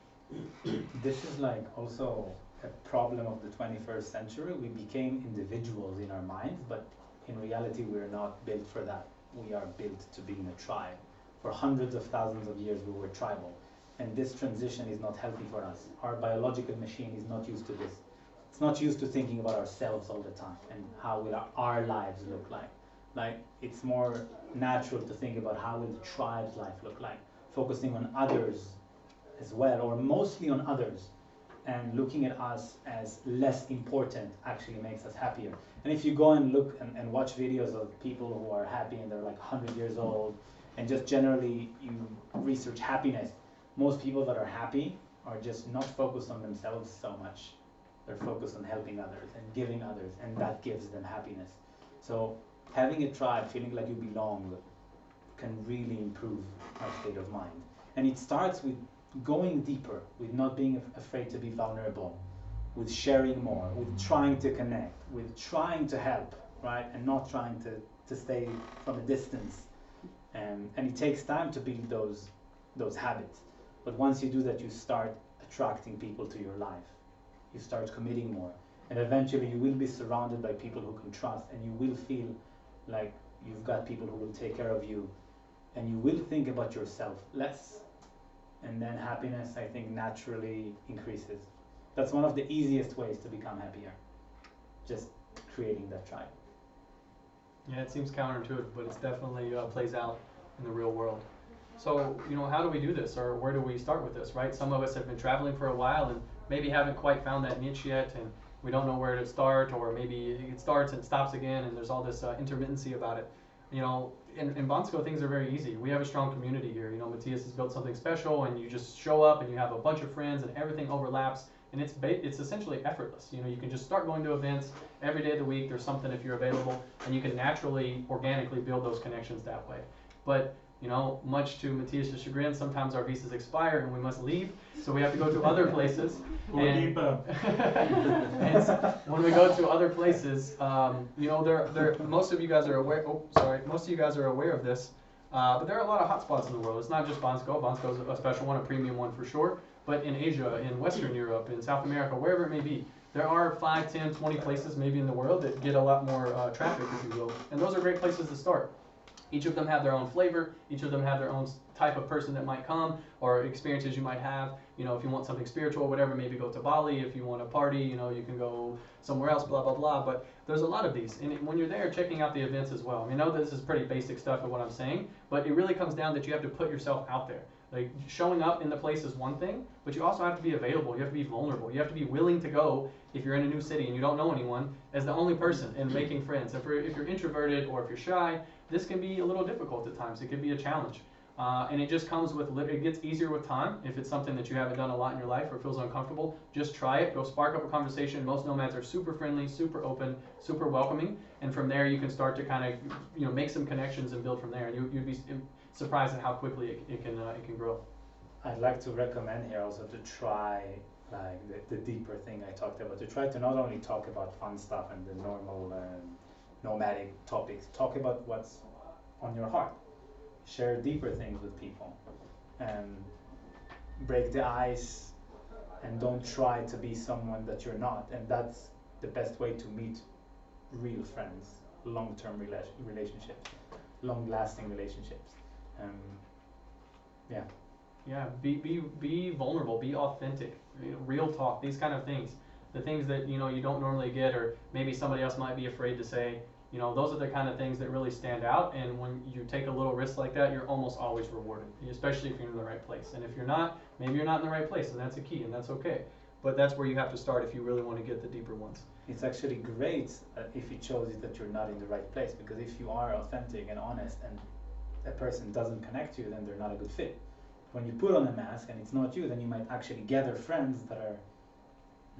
This is like also a problem of the 21st century. We became individuals in our minds, but in reality we're not built for that. We are built to be in a tribe. For hundreds of thousands of years we were tribal, and this transition is not healthy for us. Our biological machine is not used to this. It's not used to thinking about ourselves all the time and how will our lives look like. Like, it's more natural to think about how will the tribe's life look like, focusing on others as well, or mostly on others, and looking at us as less important actually makes us happier. And if you go and look and watch videos of people who are happy and they're like 100 years old, and just generally you research happiness, most people that are happy are just not focused on themselves so much. They're focused on helping others and giving others, and that gives them happiness. So having a tribe, feeling like you belong, can really improve our state of mind. And it starts with going deeper, with not being afraid to be vulnerable, with sharing more, with trying to connect, with trying to help, right? And not trying to stay from a distance. And it takes time to build those those habits. But once you do that, you start attracting people to your life. You start committing more. And eventually you will be surrounded by people who can trust, and you will feel like you've got people who will take care of you, and you will think about yourself less. And then happiness, I think, naturally increases. That's one of the easiest ways to become happier. Just creating that tribe. Yeah, it seems counterintuitive, but it's definitely plays out in the real world. So, how do we do this, or where do we start with this, right? Some of us have been traveling for a while and maybe haven't quite found that niche yet, and we don't know where to start, or maybe it starts and stops again, and there's all this intermittency about it. In Bansko, things are very easy. We have a strong community here. Matthias has built something special, and you just show up and you have a bunch of friends, and everything overlaps, and it's essentially effortless. You can just start going to events every day of the week. There's something if you're available, and you can naturally, organically build those connections that way. But much to Matthias' chagrin, sometimes our visas expire and we must leave, so we have to go to other places. And when we go to other places, most of you guys are aware. Most of you guys are aware of this, but there are a lot of hotspots in the world. It's not just Bansko. Bansko is a special one, a premium one for sure. But in Asia, in Western Europe, in South America, wherever it may be, there are 5, 10, 20 places maybe in the world that get a lot more traffic, if you will, and those are great places to start. Each of them have their own flavor. Each of them have their own type of person that might come, or experiences you might have. If you want something spiritual, whatever, maybe go to Bali. If you want to party, you can go somewhere else, blah, blah, blah. But there's a lot of these. And when you're there, checking out the events as well. I know this is pretty basic stuff of what I'm saying, but it really comes down that you have to put yourself out there. Like, showing up in the place is one thing, but you also have to be available. You have to be vulnerable. You have to be willing to go if you're in a new city and you don't know anyone as the only person and making friends. If you're introverted or if you're shy, this can be a little difficult at times. It can be a challenge. And it just comes with, it gets easier with time. If it's something that you haven't done a lot in your life or feels uncomfortable, just try it. Go spark up a conversation. Most nomads are super friendly, super open, super welcoming. And from there, you can start to kind of, make some connections and build from there. And you'd be surprised at how quickly it can grow. I'd like to recommend here also to try the deeper thing I talked about, to try to not only talk about fun stuff and the normal nomadic topics, talk about what's on your heart. Share deeper things with people, break the ice, and don't try to be someone that you're not. And that's the best way to meet real friends, long-term relationships, long-lasting relationships. Yeah, be vulnerable, be authentic, real talk, these kind of things. The things that you don't normally get, or maybe somebody else might be afraid to say. Those are the kind of things that really stand out, and when you take a little risk like that, you're almost always rewarded, especially if you're in the right place. And if you're not, maybe you're not in the right place, and that's a key, and that's okay. But that's where you have to start if you really want to get the deeper ones. It's actually great if it shows you that you're not in the right place, because if you are authentic and honest and a person doesn't connect to you, then they're not a good fit. When you put on a mask and it's not you, then you might actually gather friends that are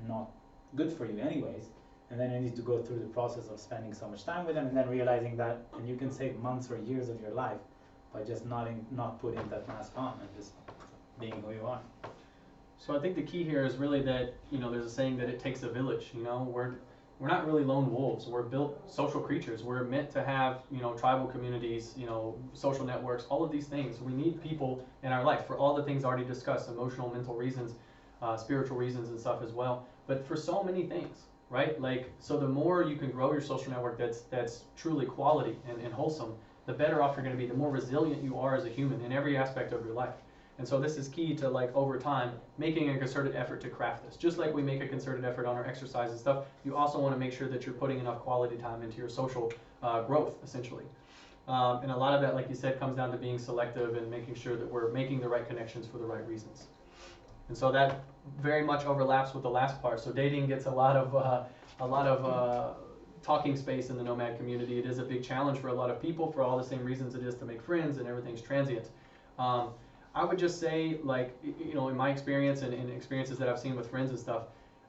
not good for you anyways. And then you need to go through the process of spending so much time with them, and then realizing that, and you can save months or years of your life by just not putting that mask on and just being who you are. So I think the key here is really that, there's a saying that it takes a village. We're not really lone wolves. We're built social creatures. We're meant to have, tribal communities, social networks, all of these things. We need people in our life for all the things already discussed, emotional, mental reasons, spiritual reasons and stuff as well. But for so many things. Right? So the more you can grow your social network that's truly quality and wholesome, the better off you're going to be, the more resilient you are as a human in every aspect of your life. And so this is key to, over time, making a concerted effort to craft this. Just like we make a concerted effort on our exercise and stuff, you also want to make sure that you're putting enough quality time into your social growth, essentially. And a lot of that, like you said, comes down to being selective and making sure that we're making the right connections for the right reasons. And so that very much overlaps with the last part. So dating gets a lot of talking space in the nomad community. It is a big challenge for a lot of people for all the same reasons it is to make friends, and everything's transient. I would just say, in my experience and experiences that I've seen with friends and stuff,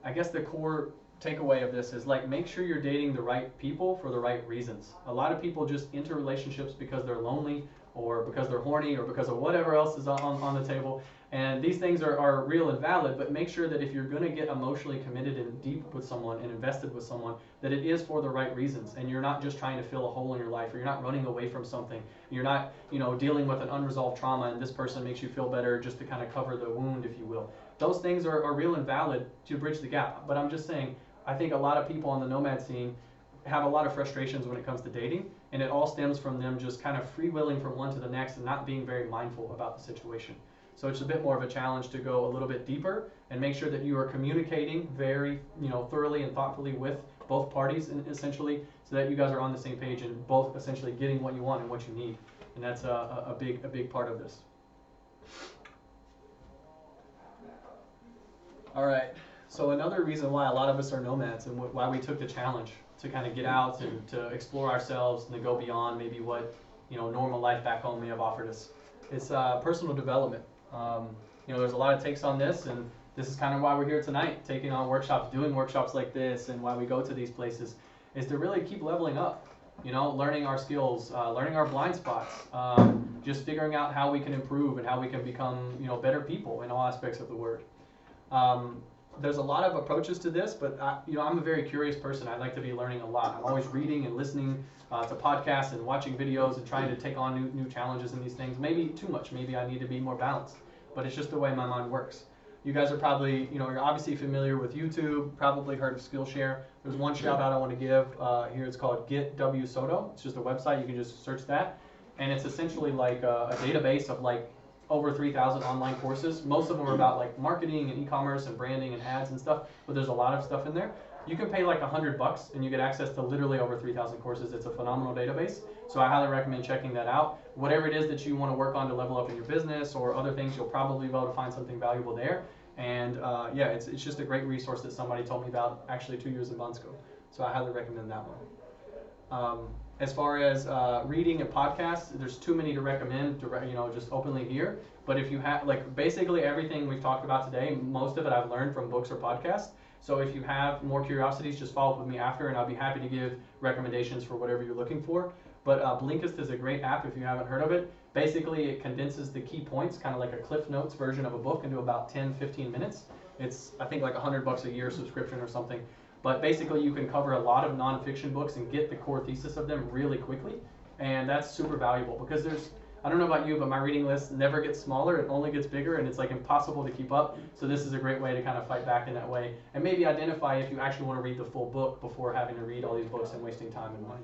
I guess the core takeaway of this is make sure you're dating the right people for the right reasons. A lot of people just enter relationships because they're lonely, or because they're horny, or because of whatever else is on the table. And these things are real and valid, but make sure that if you're going to get emotionally committed and deep with someone and invested with someone, that it is for the right reasons, and you're not just trying to fill a hole in your life, or you're not running away from something, you're not, dealing with an unresolved trauma and this person makes you feel better just to kind of cover the wound, if you will. Those things are real and valid to bridge the gap. But I'm just saying, I think a lot of people on the nomad scene have a lot of frustrations when it comes to dating, and it all stems from them just kind of freewheeling from one to the next and not being very mindful about the situation. So it's a bit more of a challenge to go a little bit deeper and make sure that you are communicating very, thoroughly and thoughtfully with both parties, essentially, so that you guys are on the same page and both essentially getting what you want and what you need. And that's a big part of this. All right. So another reason why a lot of us are nomads and why we took the challenge to kind of get out and to explore ourselves and to go beyond maybe what normal life back home may have offered us. It's personal development. There's a lot of takes on this, and this is kind of why we're here tonight, taking on workshops, doing workshops like this, and why we go to these places, is to really keep leveling up, learning our skills, learning our blind spots, just figuring out how we can improve and how we can become, better people in all aspects of the word. There's a lot of approaches to this, but I'm a very curious person. I like to be learning a lot. I'm always reading and listening to podcasts and watching videos and trying to take on new challenges in these things. Maybe too much. Maybe I need to be more balanced. But it's just the way my mind works. You guys are probably, you're obviously familiar with YouTube, probably heard of Skillshare. There's one shout out I want to give here. It's called Get W Soto. It's just a website. You can just search that. And it's essentially like a database of like over 3,000 online courses. Most of them are about like marketing and e-commerce and branding and ads and stuff, but there's a lot of stuff in there. You can pay like $100 and you get access to literally over 3,000 courses. It's a phenomenal database. So I highly recommend checking that out. Whatever it is that you want to work on to level up in your business or other things, you'll probably be able to find something valuable there. And it's just a great resource that somebody told me about actually 2 years in Bansko. So I highly recommend that one. As far as reading and podcasts, there's too many to recommend, just openly here. But if you have, like, basically everything we've talked about today, most of it I've learned from books or podcasts. So if you have more curiosities, just follow up with me after, and I'll be happy to give recommendations for whatever you're looking for. But Blinkist is a great app if you haven't heard of it. Basically, it condenses the key points, kind of like a Cliff Notes version of a book, into about 10-15 minutes. It's, I think, like $100 a year subscription or something. But basically, you can cover a lot of nonfiction books and get the core thesis of them really quickly. And that's super valuable because I don't know about you, but my reading list never gets smaller. It only gets bigger, and it's like impossible to keep up. So this is a great way to kind of fight back in that way. And maybe identify if you actually want to read the full book before having to read all these books and wasting time and money.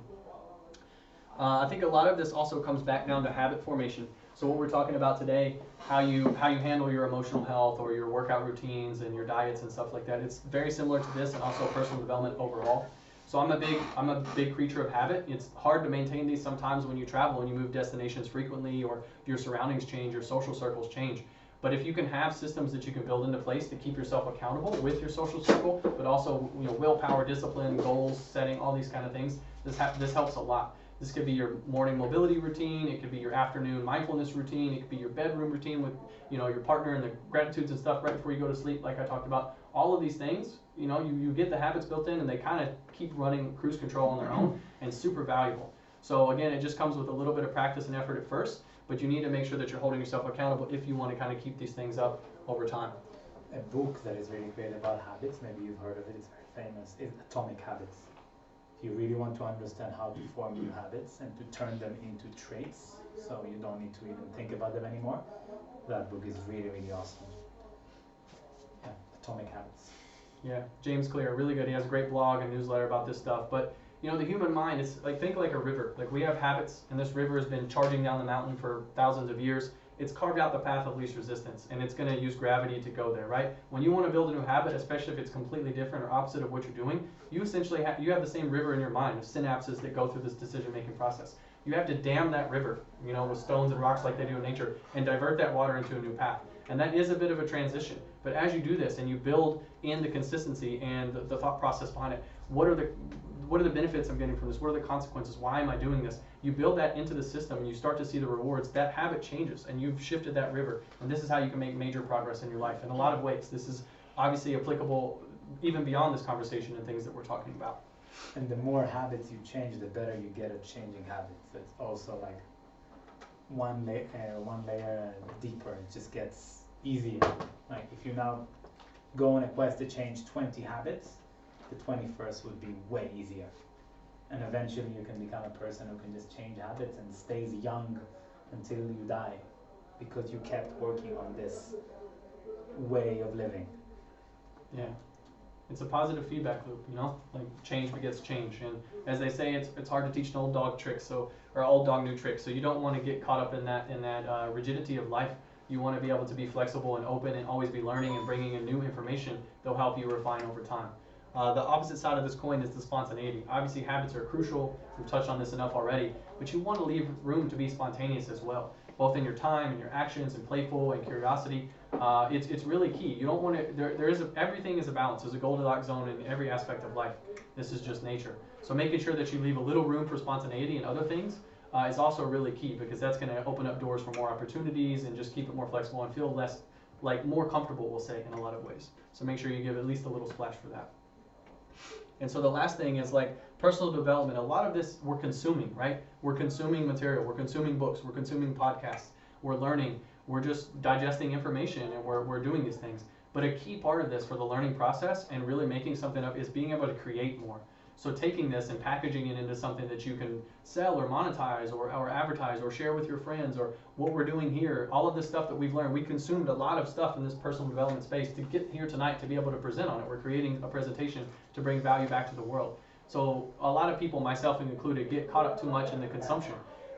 I think a lot of this also comes back down to habit formation. So what we're talking about today, how you handle your emotional health or your workout routines and your diets and stuff like that. It's very similar to this, and also personal development overall. So I'm a big creature of habit. It's hard to maintain these sometimes when you travel and you move destinations frequently, or your surroundings change, your social circles change. But if you can have systems that you can build into place to keep yourself accountable with your social circle, but also willpower, discipline, goals setting, all these kind of things, this helps a lot. This could be your morning mobility routine. It could be your afternoon mindfulness routine. It could be your bedroom routine with your partner and the gratitudes and stuff right before you go to sleep, like I talked about. All of these things, you get the habits built in, and they kind of keep running cruise control on their own, and super valuable. So again, it just comes with a little bit of practice and effort at first, but you need to make sure that you're holding yourself accountable if you want to kind of keep these things up over time. A book that is really great about habits, maybe you've heard of it, it's very famous, is Atomic Habits. If you really want to understand how to form new habits and to turn them into traits, so you don't need to even think about them anymore, that book is really, really awesome. Yeah, Atomic Habits. Yeah, James Clear, really good. He has a great blog and newsletter about this stuff. But the human mind is think like a river. Like, we have habits, and this river has been charging down the mountain for thousands of years. It's carved out the path of least resistance, and it's going to use gravity to go there, right? When you want to build a new habit, especially if it's completely different or opposite of what you're doing, you essentially you have the same river in your mind of synapses that go through this decision-making process. You have to dam that river, with stones and rocks like they do in nature, and divert that water into a new path. And that is a bit of a transition. But as you do this and you build in the consistency and the thought process behind it, what are the benefits I'm getting from this? What are the consequences? Why am I doing this? You build that into the system and you start to see the rewards. That habit changes and you've shifted that river. And this is how you can make major progress in your life in a lot of ways. This is obviously applicable even beyond this conversation and things that we're talking about. And the more habits you change, the better you get at changing habits. It's also like one layer deeper. It just gets easier. Like if you now go on a quest to change 20 habits, the 21st would be way easier. And eventually you can become a person who can just change habits and stays young until you die because you kept working on this way of living. Yeah. It's a positive feedback loop, you know? Like change begets change. And as they say, it's hard to teach an old dog tricks, or old dog new tricks. So you don't want to get caught up in that rigidity of life. You want to be able to be flexible and open and always be learning and bringing in new information that'll help you refine over time. The opposite side of this coin is the spontaneity. Obviously, habits are crucial. We've touched on this enough already, but you want to leave room to be spontaneous as well, both in your time and your actions and playful and curiosity. It's really key. You don't want to. Everything is a balance. There's a Goldilocks zone in every aspect of life. This is just nature. So making sure that you leave a little room for spontaneity and other things is also really key, because that's going to open up doors for more opportunities and just keep it more flexible and feel less, like more comfortable, we'll say, in a lot of ways. So make sure you give at least a little splash for that. And so the last thing is like personal development. A lot of this we're consuming, right? We're consuming material, we're consuming books, we're consuming podcasts, we're learning, we're just digesting information, and we're doing these things. But a key part of this for the learning process and really making something up is being able to create more. So taking this and packaging it into something that you can sell or monetize or advertise or share with your friends, or what we're doing here, all of this stuff that we've learned. We consumed a lot of stuff in this personal development space to get here tonight to be able to present on it. We're creating a presentation to bring value back to the world. So a lot of people, myself included, get caught up too much in the consumption.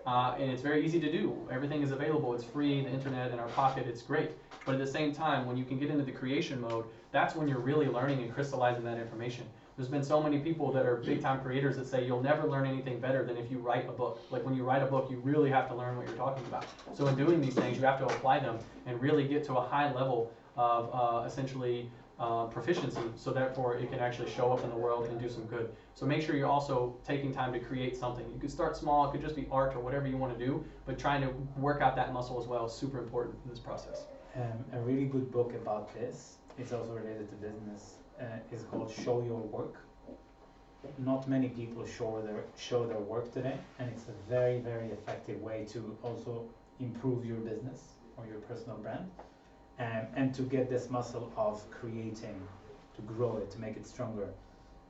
And it's very easy to do. Everything is available. It's free, the internet in our pocket, it's great. But at the same time, when you can get into the creation mode, that's when you're really learning and crystallizing that information. There's been so many people that are big time creators that say you'll never learn anything better than if you write a book. Like when you write a book, you really have to learn what you're talking about. So in doing these things, you have to apply them and really get to a high level of essentially proficiency, so therefore it can actually show up in the world and do some good. So make sure you're also taking time to create something. You could start small, it could just be art or whatever you want to do, but trying to work out that muscle as well is super important in this process. A really good book about this, it's also related to business, is called Show Your Work. Not many people show their work today, and it's a very, very effective way to also improve your business or your personal brand, and to get this muscle of creating, to grow it, to make it stronger.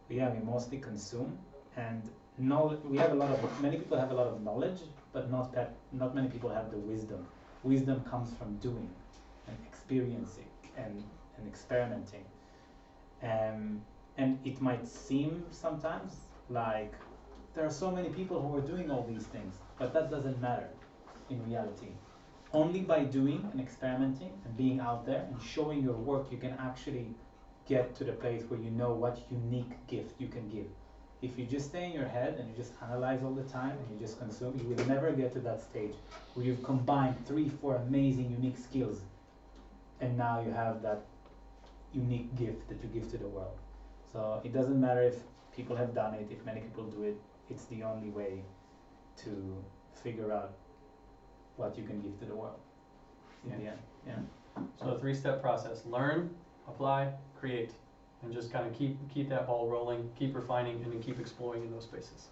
But yeah, we mostly consume, and many people have a lot of knowledge, but not many people have the wisdom. Wisdom comes from doing and experiencing and experimenting. And it might seem sometimes like there are so many people who are doing all these things, but that doesn't matter in reality. Only by doing and experimenting and being out there and showing your work, you can actually get to the place where you know what unique gift you can give. If you just stay in your head and you just analyze all the time and you just consume, you will never get to that stage where you've combined 3-4 amazing unique skills, and now you have that unique gift that you give to the world. So it doesn't matter if people have done it, if many people do it, it's the only way to figure out what you can give to the world in the end. Yeah. So a 3-step process: learn, apply, create, and just kind of keep that ball rolling, keep refining, and then keep exploring in those spaces.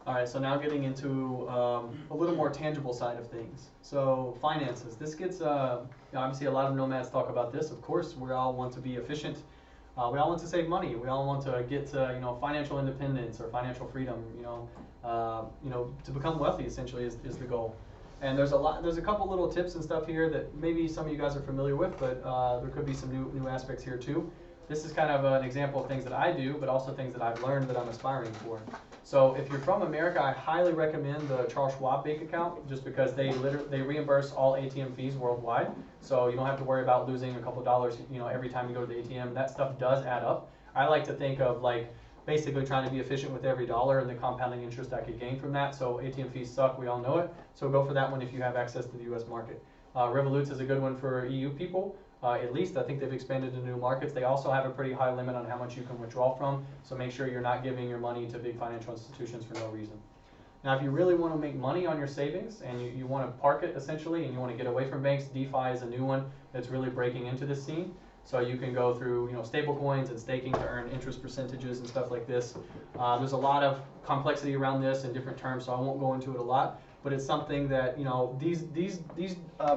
All right, so now getting into a little more tangible side of things. So finances. This gets, obviously a lot of nomads talk about this. Of course, we all want to be efficient. We all want to save money. We all want to get to, financial independence or financial freedom. To become wealthy essentially is the goal. And there's a couple little tips and stuff here that maybe some of you guys are familiar with, but there could be some new aspects here too. This is kind of an example of things that I do, but also things that I've learned that I'm aspiring for. So if you're from America, I highly recommend the Charles Schwab bank account, just because they reimburse all ATM fees worldwide. So you don't have to worry about losing a couple dollars, every time you go to the ATM. That stuff does add up. I like to think of like basically trying to be efficient with every dollar and the compounding interest I could gain from that. So ATM fees suck, we all know it. So go for that one if you have access to the US market. Revolut's is a good one for EU people. At least I think they've expanded to new markets. They also have a pretty high limit on how much you can withdraw from, so make sure you're not giving your money to big financial institutions for no reason. Now, if you really want to make money on your savings and you want to park it essentially, and you want to get away from banks, DeFi is a new one that's really breaking into this scene. So you can go through stable coins and staking to earn interest percentages and stuff like this. There's a lot of complexity around this in different terms, so I won't go into it a lot. but it's something that, you know, these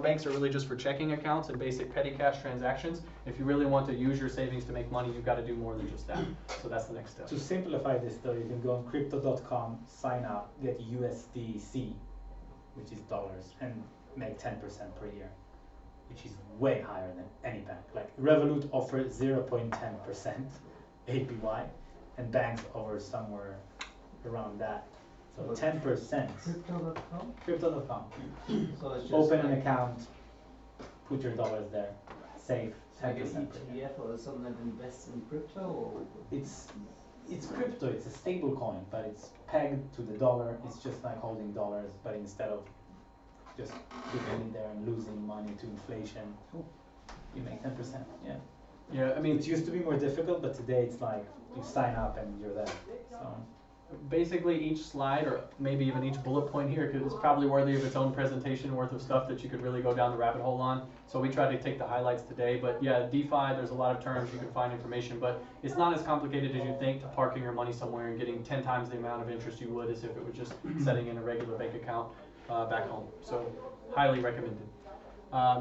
banks are really just for checking accounts and basic petty cash transactions. If you really want to use your savings to make money, you've got to do more than just that. So that's the next step. To simplify this though, you can go on crypto.com, sign up, get USDC, which is dollars, and make 10% per year, which is way higher than any bank. Like Revolut offers 0.10% APY, and banks offer somewhere around that. So 10%. Crypto.com? Crypto.com. So it's just Open an like, account, put your dollars there, save like 10% an per year. ETF or something that invests in crypto, or It's crypto, it's a stable coin, but it's pegged to the dollar. It's just like holding dollars, but instead of just putting it there and losing money to inflation, you make 10%. Yeah. Yeah, I mean, It used to be more difficult, but today it's like you sign up and you're there. So basically each slide, or maybe even each bullet point here, is probably worthy of its own presentation worth of stuff that you could really go down the rabbit hole on. So we try to take the highlights today, but yeah, DeFi, there's a lot of terms, you can find information, but it's not as complicated as you think to parking your money somewhere and getting 10 times the amount of interest you would as if it was just setting in a regular bank account back home. So highly recommended.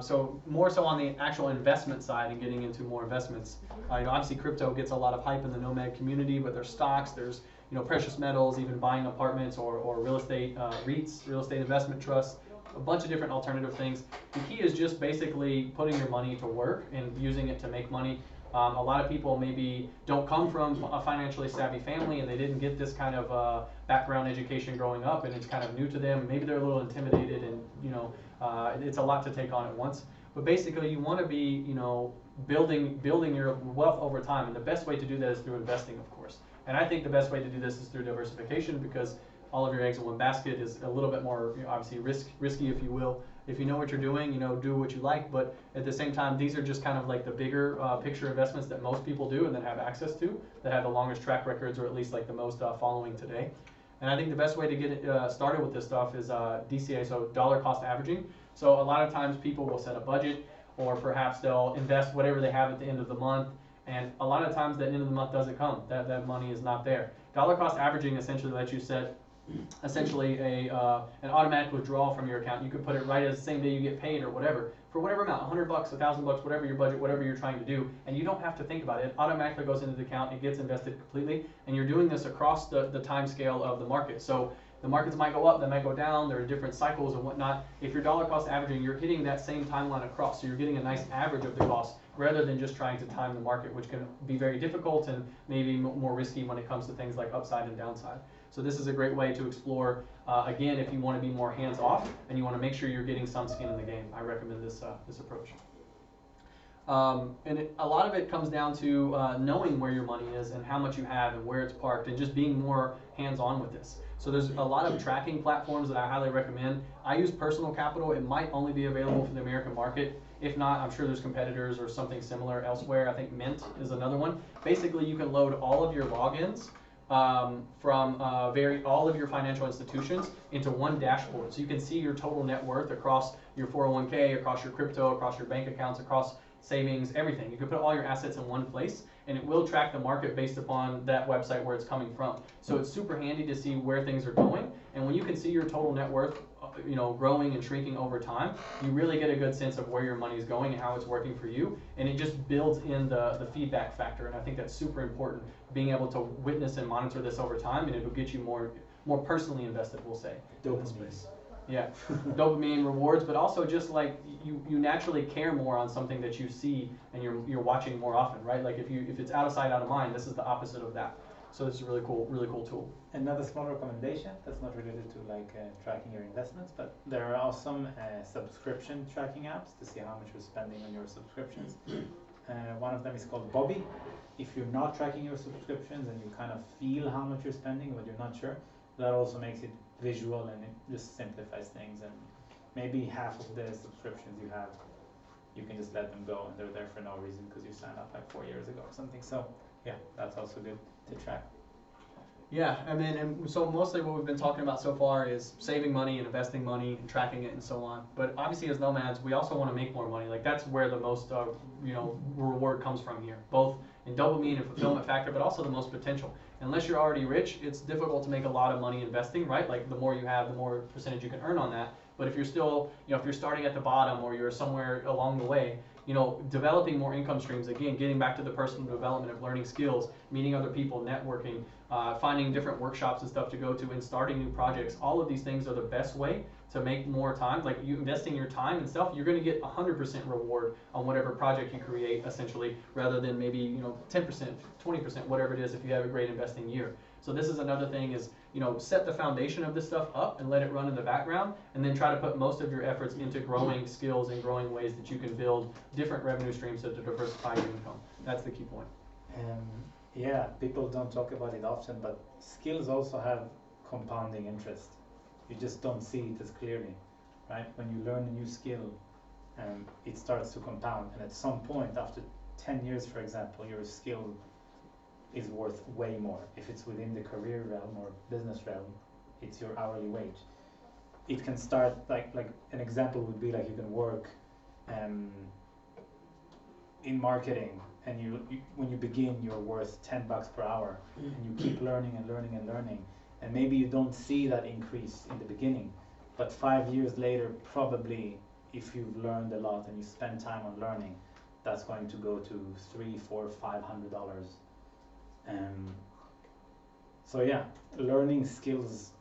So more so on the actual investment side and getting into more investments. You know, obviously crypto gets a lot of hype in the nomad community, but there's stocks, there's, you know, precious metals, even buying apartments or real estate REITs, real estate investment trusts, a bunch of different alternative things. The key is just basically putting your money to work and using it to make money. A lot of people maybe don't come from a financially savvy family and they didn't get this kind of background education growing up, and it's kind of new to them. Maybe they're a little intimidated, and you know, it's a lot to take on at once. But basically, you want to be, you know, building your wealth over time, and the best way to do that is through investing, of course. And I think the best way to do this is through diversification, because all of your eggs in one basket is a little bit more, you know, obviously risky, if you will. If you know what you're doing, you know, do what you like. But at the same time, these are just kind of like the bigger picture investments that most people do and that have access to, that have the longest track records, or at least like the most following today. And I think the best way to get it started with this stuff is DCA, so dollar cost averaging. So a lot of times people will set a budget, or perhaps they'll invest whatever they have at the end of the month. And a lot of times that end of the month doesn't come. That money is not there. Dollar cost averaging essentially lets you set essentially an automatic withdrawal from your account. You could put it right as the same day you get paid or whatever, for whatever amount, $100, $1,000, whatever your budget, whatever you're trying to do, and you don't have to think about it. It automatically goes into the account, it gets invested completely, and you're doing this across the time scale of the market. So the markets might go up, they might go down, there are different cycles and whatnot. If you're dollar cost averaging, you're hitting that same timeline across, so you're getting a nice average of the cost, rather than just trying to time the market, which can be very difficult and maybe more risky when it comes to things like upside and downside. So this is a great way to explore, again, if you want to be more hands-off and you want to make sure you're getting some skin in the game. I recommend this approach. And a lot of it comes down to knowing where your money is and how much you have and where it's parked, and just being more hands-on with this. So there's a lot of tracking platforms that I highly recommend. I use Personal Capital. It might only be available for the American market. If not, I'm sure there's competitors or something similar elsewhere. I think Mint is another one. Basically, you can load all of your logins from all of your financial institutions into one dashboard. So you can see your total net worth across your 401k, across your crypto, across your bank accounts, across savings, everything. You can put all your assets in one place, and it will track the market based upon that website where it's coming from. So it's super handy to see where things are going. And when you can see your total net worth, you know, growing and shrinking over time, you really get a good sense of where your money is going and how it's working for you. And it just builds in the feedback factor. And I think that's super important, being able to witness and monitor this over time, and it'll get you more personally invested, we'll say. dopamine. Yeah, dopamine, rewards, but also just like you naturally care more on something that you see and you're watching more often, right? Like if it's out of sight, out of mind, this is the opposite of that. So this is a really cool tool. Another small recommendation that's not related to like tracking your investments, but there are awesome subscription tracking apps to see how much you're spending on your subscriptions. One of them is called Bobby. If you're not tracking your subscriptions and you kind of feel how much you're spending but you're not sure, that also makes it visual, and it just simplifies things. And maybe half of the subscriptions you have, you can just let them go and they're there for no reason because you signed up like 4 years ago or something. So yeah, that's also good to track. Yeah, I mean, and so mostly what we've been talking about so far is saving money and investing money and tracking it and so on. But obviously as nomads, we also want to make more money. Like that's where the most, reward comes from here, both in dopamine and fulfillment factor, but also the most potential. unless you're already rich, it's difficult to make a lot of money investing, right? Like the more you have, the more percentage you can earn on that. But if you're still, if you're starting at the bottom or you're somewhere along the way, developing more income streams, again, getting back to the personal development of learning skills, meeting other people, networking, finding different workshops and stuff to go to, and starting new projects. All of these things are the best way to make more time. Like you investing your time and stuff, you're going to get 100% reward on whatever project you create, essentially, rather than maybe 10%, 20%, whatever it is, if you have a great investing year. So this is another thing is, set the foundation of this stuff up and let it run in the background, and then try to put most of your efforts into growing skills and growing ways that you can build different revenue streams to diversify your income. That's the key point. Yeah, people don't talk about it often, but skills also have compounding interest. You just don't see it as clearly, right? When you learn a new skill, it starts to compound, and at some point, after 10 years, for example, your skill is worth way more. If it's within the career realm or business realm, it's your hourly wage. It can start like an example would be like you can work in marketing, and you when you begin you're worth $10 per hour, and you keep learning and learning and learning, and maybe you don't see that increase in the beginning, but 5 years later, probably if you've learned a lot and you spend time on learning, that's going to go to $300, $400, $500. So yeah, learning skills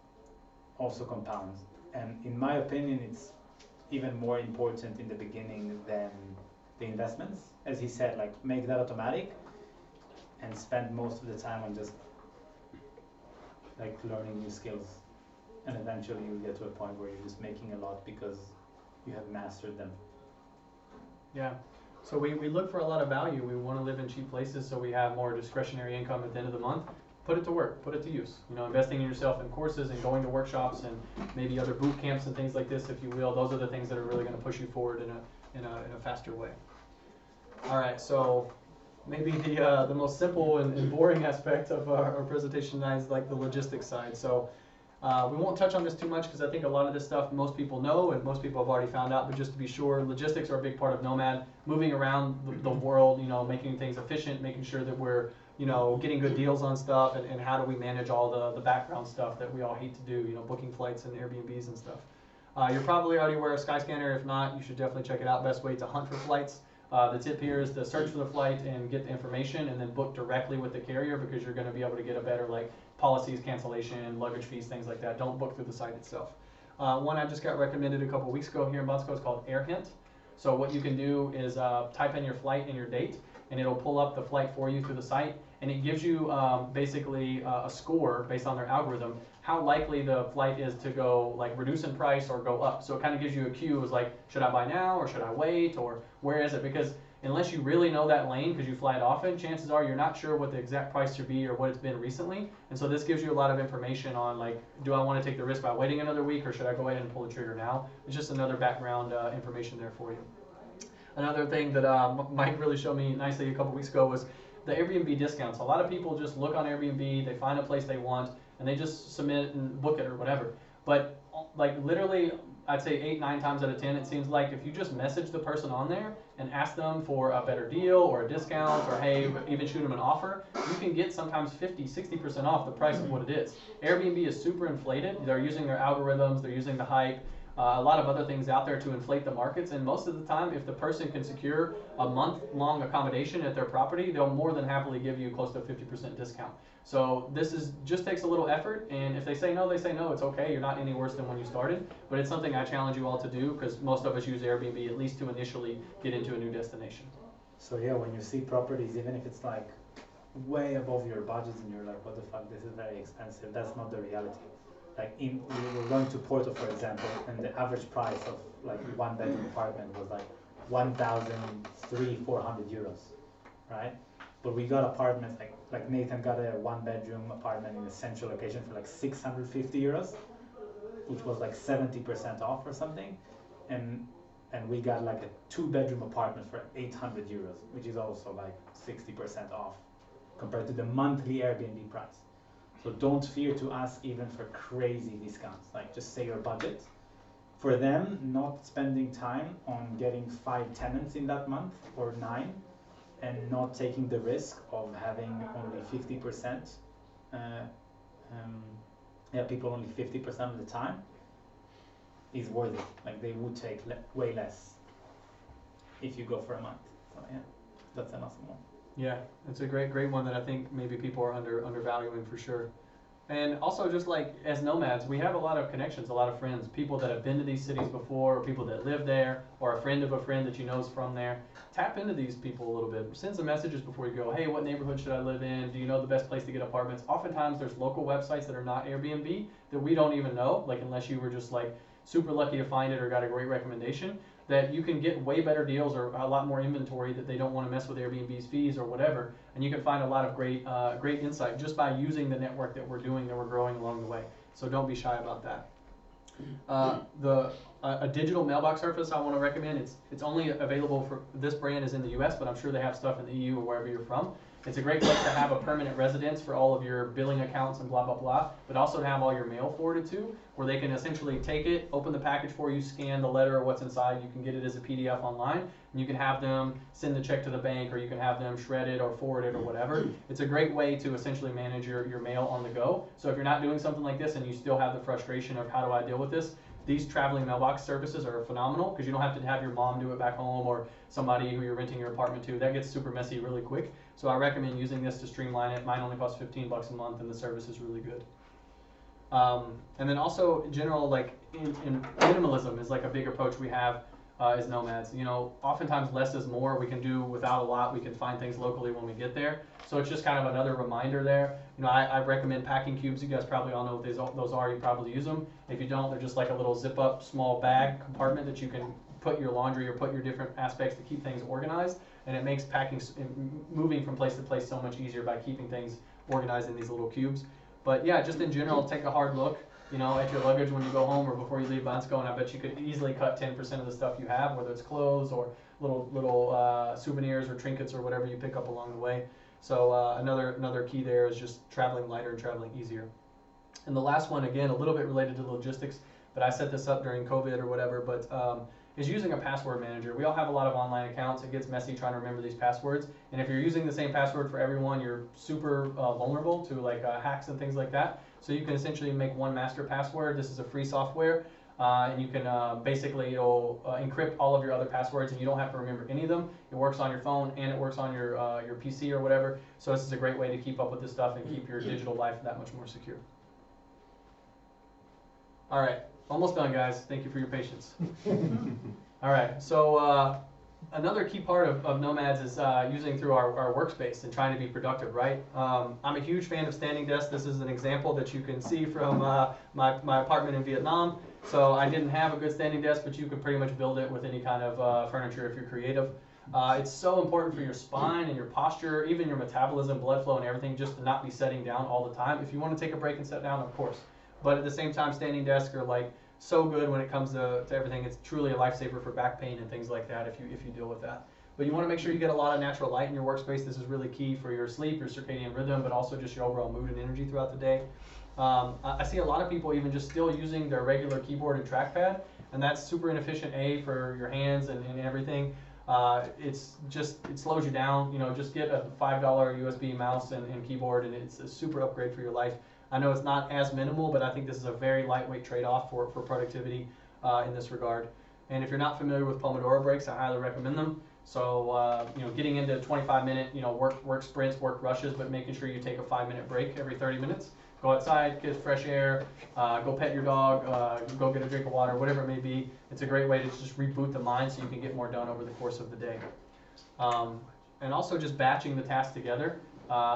also compounds, and in my opinion, it's even more important in the beginning than the investments. As he said, like make that automatic and spend most of the time on just like learning new skills, and eventually you'll get to a point where you're just making a lot because you have mastered them. Yeah. So we look for a lot of value. We want to live in cheap places, so we have more discretionary income at the end of the month. Put it to work, put it to use. Investing in yourself in courses and going to workshops and maybe other boot camps and things like this, if you will. Those are the things that are really going to push you forward in a faster way. All right, so maybe the most simple and boring aspect of our presentation tonight is like the logistics side. So we won't touch on this too much because I think a lot of this stuff most people know and most people have already found out, but just to be sure, logistics are a big part of Nomad, moving around the world, making things efficient, making sure that we're, getting good deals on stuff, and how do we manage all the background stuff that we all hate to do, booking flights and Airbnbs and stuff. You're probably already aware of Skyscanner. If not, you should definitely check it out. Best way to hunt for flights. The tip here is to search for the flight and get the information, and then book directly with the carrier, because you're going to be able to get a better policies, cancellation, luggage fees, things like that. Don't book through the site itself. One I just got recommended a couple weeks ago here in Moscow is called AirHint. So what you can do is type in your flight and your date, and it'll pull up the flight for you through the site, and it gives you basically a score based on their algorithm, how likely the flight is to go reduce in price or go up. So it kind of gives you a cue as should I buy now or should I wait, or where is it? Because unless you really know that lane because you fly it often, chances are you're not sure what the exact price should be or what it's been recently. And so this gives you a lot of information on do I want to take the risk by waiting another week, or should I go ahead and pull the trigger now? It's just another background information there for you. Another thing that Mike really showed me nicely a couple weeks ago was the Airbnb discounts. A lot of people just look on Airbnb, they find a place they want, and they just submit and book it or whatever. But literally, I'd say 8, 9 times out of 10, it seems like if you just message the person on there and ask them for a better deal or a discount, or hey, even shoot them an offer, you can get sometimes 50, 60% off the price of what it is. Airbnb is super inflated. They're using their algorithms, they're using the hype, a lot of other things out there to inflate the markets, and most of the time, if the person can secure a month-long accommodation at their property, they'll more than happily give you close to a 50% discount. So this just takes a little effort, and if they say no, they say no. It's okay. You're not any worse than when you started, but it's something I challenge you all to do, because most of us use Airbnb at least to initially get into a new destination. So yeah, when you see properties, even if it's way above your budget and you're like, what the fuck, this is very expensive, that's not the reality. We were going to Porto, for example, and the average price of one bedroom apartment was 1,300, 400 euros, right? But we got apartments like Nathan got a 1-bedroom apartment in a central location for 650 euros, which was 70% off or something, and we got a 2-bedroom apartment for 800 euros, which is also 60% off compared to the monthly Airbnb price. So don't fear to ask even for crazy discounts. Just say your budget. For them, not spending time on getting 5 tenants in that month or 9, and not taking the risk of having only 50% yeah, people only 50% of the time is worth it. Like they would take way less if you go for a month. So yeah, that's an awesome one. Yeah, it's a great one that I think maybe people are undervaluing for sure. And also just like as nomads, we have a lot of connections, a lot of friends, people that have been to these cities before, or people that live there, or a friend of a friend that you know is from there. Tap into these people a little bit. Send some messages before you go. Hey, what neighborhood should I live in? Do you know the best place to get apartments? Oftentimes there's local websites that are not Airbnb that we don't even know, like unless you were just like super lucky to find it or got a great recommendation, that you can get way better deals or a lot more inventory that they don't want to mess with Airbnb's fees or whatever, and you can find a lot of great insight just by using the network that we're doing, that we're growing along the way. So don't be shy about that. A digital mailbox service I want to recommend. It's only available for this brand is in the U.S., but I'm sure they have stuff in the EU or wherever you're from. It's a great place to have a permanent residence for all of your billing accounts and blah, blah, blah, but also to have all your mail forwarded to, where they can essentially take it, open the package for you, scan the letter or what's inside, you can get it as a PDF online, and you can have them send the check to the bank, or you can have them shred it or forward it or whatever. It's a great way to essentially manage your mail on the go. So if you're not doing something like this and you still have the frustration of how do I deal with this, these traveling mailbox services are phenomenal because you don't have to have your mom do it back home or somebody who you're renting your apartment to. That gets super messy really quick. So I recommend using this to streamline it. Mine only costs $15 a month and the service is really good. And then also general like in minimalism is like a big approach we have as nomads. You know, oftentimes less is more. We can do without a lot. We can find things locally when we get there. So it's just kind of another reminder there. You know, I recommend packing cubes. You guys probably all know what those are. You probably use them. If you don't, they're just like a little zip up small bag compartment that you can put your laundry or put your different aspects to keep things organized. And it makes packing, moving from place to place so much easier by keeping things organized in these little cubes. But yeah, just in general, take a hard look, you know, at your luggage when you go home or before you leave Bansko, and I bet you could easily cut 10% of the stuff you have, whether it's clothes or little souvenirs or trinkets or whatever you pick up along the way. So another key there is just traveling lighter and traveling easier. And the last one, again, a little bit related to logistics, but I set this up during COVID or whatever, but is using a password manager. We all have a lot of online accounts. It gets messy trying to remember these passwords. And if you're using the same password for everyone, you're super vulnerable to like hacks and things like that. So you can essentially make one master password. This is a free software. And you can basically, it'll encrypt all of your other passwords and you don't have to remember any of them. It works on your phone and it works on your PC or whatever. So this is a great way to keep up with this stuff and keep your digital life that much more secure. All right, almost done, guys. Thank you for your patience. All right, so another key part of Nomads is using through our workspace and trying to be productive, right? I'm a huge fan of standing desks. This is an example that you can see from my apartment in Vietnam. So I didn't have a good standing desk, but you could pretty much build it with any kind of furniture if you're creative. It's so important for your spine and your posture, even your metabolism, blood flow, and everything, just to not be sitting down all the time. If you want to take a break and sit down, of course. But at the same time, standing desks are like so good when it comes to everything. It's truly a lifesaver for back pain and things like that if you deal with that. But you want to make sure you get a lot of natural light in your workspace. This is really key for your sleep, your circadian rhythm, but also just your overall mood and energy throughout the day. I see a lot of people even just still using their regular keyboard and trackpad, and that's super inefficient, for your hands and everything. It slows you down. You know, just get a $5 USB mouse and keyboard, and it's a super upgrade for your life. I know it's not as minimal, but I think this is a very lightweight trade-off for productivity in this regard. And if you're not familiar with Pomodoro breaks, I highly recommend them. So, getting into 25-minute, work sprints, work rushes, but making sure you take a 5-minute break every 30 minutes. Go outside, get fresh air, go pet your dog, go get a drink of water, whatever it may be. It's a great way to just reboot the mind so you can get more done over the course of the day. And also just batching the tasks together.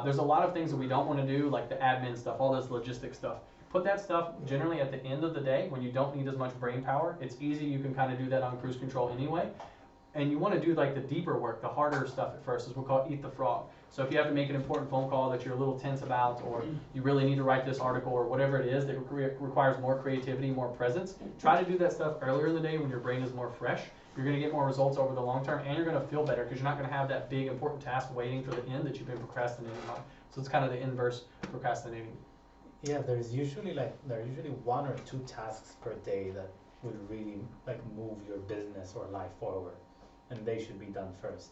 There's a lot of things that we don't want to do, like the admin stuff, all this logistic stuff. Put that stuff generally at the end of the day when you don't need as much brain power. It's easy, you can kind of do that on cruise control anyway. And you want to do like the deeper work, the harder stuff at first, as we'll call it, eat the frog. So if you have to make an important phone call that you're a little tense about, or you really need to write this article, or whatever it is that requires more creativity, more presence, try to do that stuff earlier in the day when your brain is more fresh. You're going to get more results over the long term, and you're going to feel better because you're not going to have that big important task waiting for the end that you've been procrastinating on. So it's kind of the inverse procrastinating. Yeah, there's usually 1 or 2 tasks per day that would really move your business or life forward, and they should be done first.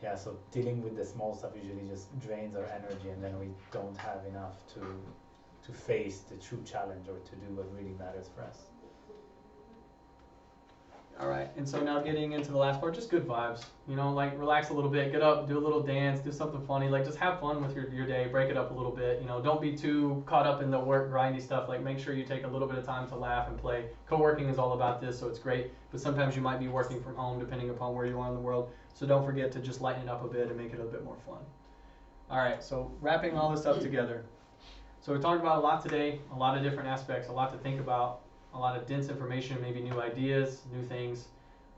yeah, so dealing with the small stuff usually just drains our energy, and then we don't have enough to face the true challenge or to do what really matters for us. All right, and so now getting into the last part, just good vibes. You know, like relax a little bit, get up, do a little dance, do something funny. Like just have fun with your day, break it up a little bit. You know, don't be too caught up in the work grindy stuff. Like make sure you take a little bit of time to laugh and play. Co-working is all about this, so it's great. But sometimes you might be working from home depending upon where you are in the world. So don't forget to just lighten it up a bit and make it a bit more fun. All right, so wrapping all this up together. So we talked about a lot today, a lot of different aspects, a lot to think about, a lot of dense information, maybe new ideas, new things.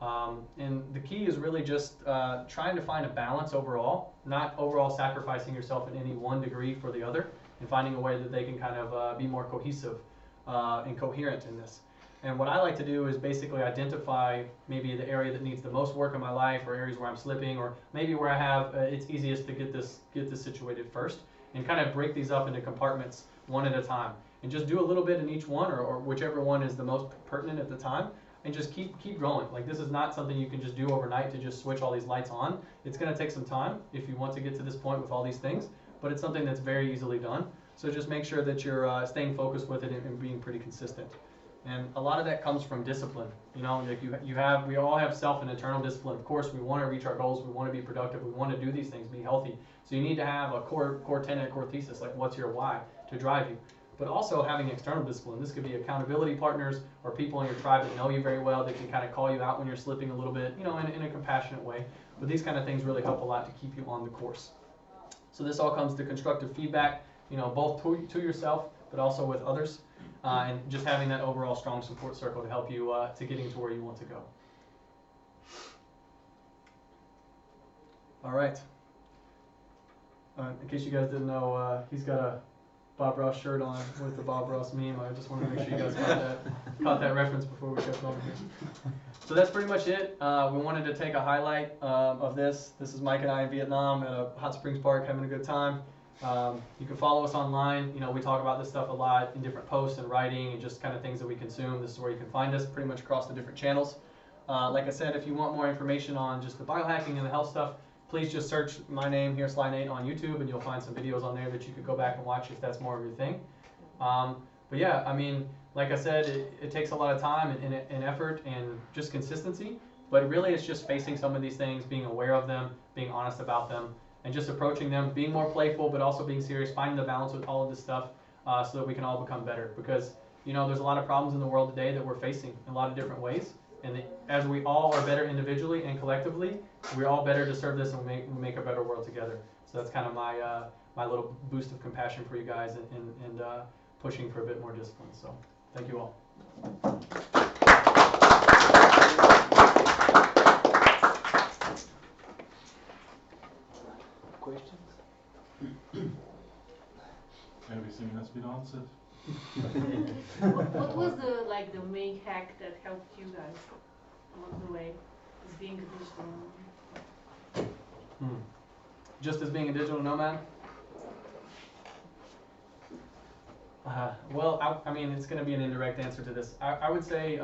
And the key is really just trying to find a balance overall, not overall sacrificing yourself in any one degree for the other, and finding a way that they can kind of be more cohesive and coherent in this. And what I like to do is basically identify maybe the area that needs the most work in my life, or areas where I'm slipping, or maybe where I have it's easiest to get this situated first, and kind of break these up into compartments one at a time, and just do a little bit in each one, or whichever one is the most pertinent at the time, and just keep going. Like this is not something you can just do overnight to just switch all these lights on. It's going to take some time if you want to get to this point with all these things, but it's something that's very easily done. So just make sure that you're staying focused with it and being pretty consistent. And a lot of that comes from discipline. You know, like we all have self and internal discipline. Of course, we want to reach our goals. We want to be productive. We want to do these things, be healthy. So you need to have a core tenet, core thesis, like what's your why to drive you. But also having external discipline. This could be accountability partners or people in your tribe that know you very well that can kind of call you out when you're slipping a little bit, you know, in a compassionate way. But these kind of things really help a lot to keep you on the course. So this all comes to constructive feedback, you know, both to yourself, but also with others. And just having that overall strong support circle to help you to getting to where you want to go. All right. In case you guys didn't know, he's got a Bob Ross shirt on with the Bob Ross meme. I just wanted to make sure you guys caught that reference before we kept going here. So that's pretty much it. We wanted to take a highlight of this. This is Mike and I in Vietnam at a hot springs park having a good time. You can follow us online. You know, we talk about this stuff a lot in different posts and writing and just kind of things that we consume. This is where you can find us pretty much across the different channels. Like I said, if you want more information on just the biohacking and the health stuff, please just search my name here, SlyNate, on YouTube, and you'll find some videos on there that you could go back and watch if that's more of your thing. But yeah, I mean, like I said, it takes a lot of time and effort and just consistency. But really, it's just facing some of these things, being aware of them, being honest about them, and just approaching them, being more playful, but also being serious, finding the balance with all of this stuff so that we can all become better. Because, you know, there's a lot of problems in the world today that we're facing in a lot of different ways. And as we all are better individually and collectively, we're all better to serve this and we make a better world together. So that's kind of my little boost of compassion for you guys and pushing for a bit more discipline. So thank you all. Questions? Everything has been answered. What was the main hack that helped you guys along the way as being a digital nomad? Just as being a digital nomad? Well, I mean, it's going to be an indirect answer to this. I would say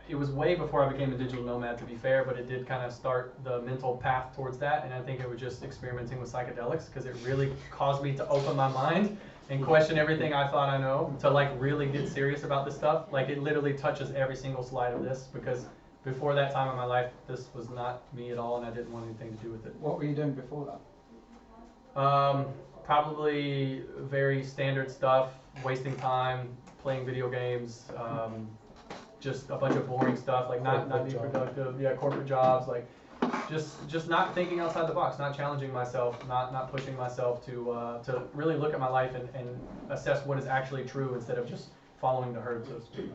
it was way before I became a digital nomad, to be fair, but it did kind of start the mental path towards that, and I think it was just experimenting with psychedelics because it really caused me to open my mind and question everything I thought I know, to like really get serious about this stuff. Like it literally touches every single slide of this, because before that time in my life, this was not me at all, and I didn't want anything to do with it. What were you doing before that? Probably very standard stuff, wasting time, playing video games, just a bunch of boring stuff, like not being productive. Yeah, corporate jobs, like just not thinking outside the box, not challenging myself, not pushing myself to really look at my life and assess what is actually true instead of just following the herd, so to speak.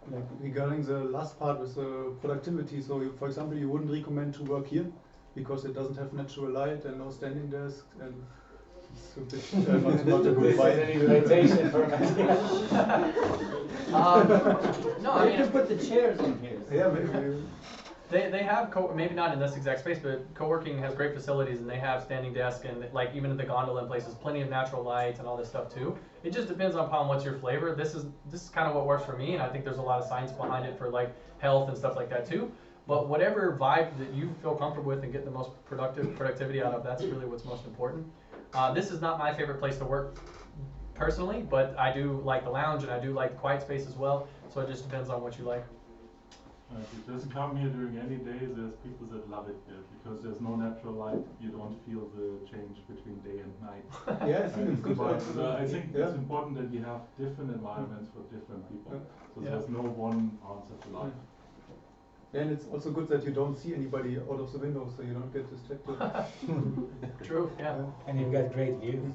Like regarding the last part with the productivity, so you, for example, you wouldn't recommend to work here because it doesn't have natural light and no standing desk, and it's a bit not a good vibe. Meditation for No, I mean, You can put the chairs in here. Yeah, maybe. They have maybe not in this exact space, but co-working has great facilities, and they have standing desks, and like even in the gondola and places, plenty of natural light and all this stuff too. It just depends upon what's your flavor. This is kind of what works for me, and I think there's a lot of science behind it for like health and stuff like that too. But whatever vibe that you feel comfortable with and get the most productivity out of, that's really what's most important. This is not my favorite place to work personally, but I do like the lounge and I do like the quiet space as well. So it just depends on what you like. If you just come here during any day, there's people that love it here because there's no natural light. You don't feel the change between day and night. Yeah, I think it's good. I think it's important that you have different environments for different people. So there's no one answer to life. And it's also good that you don't see anybody out of the window, so you don't get distracted. True, yeah. And you've got great views.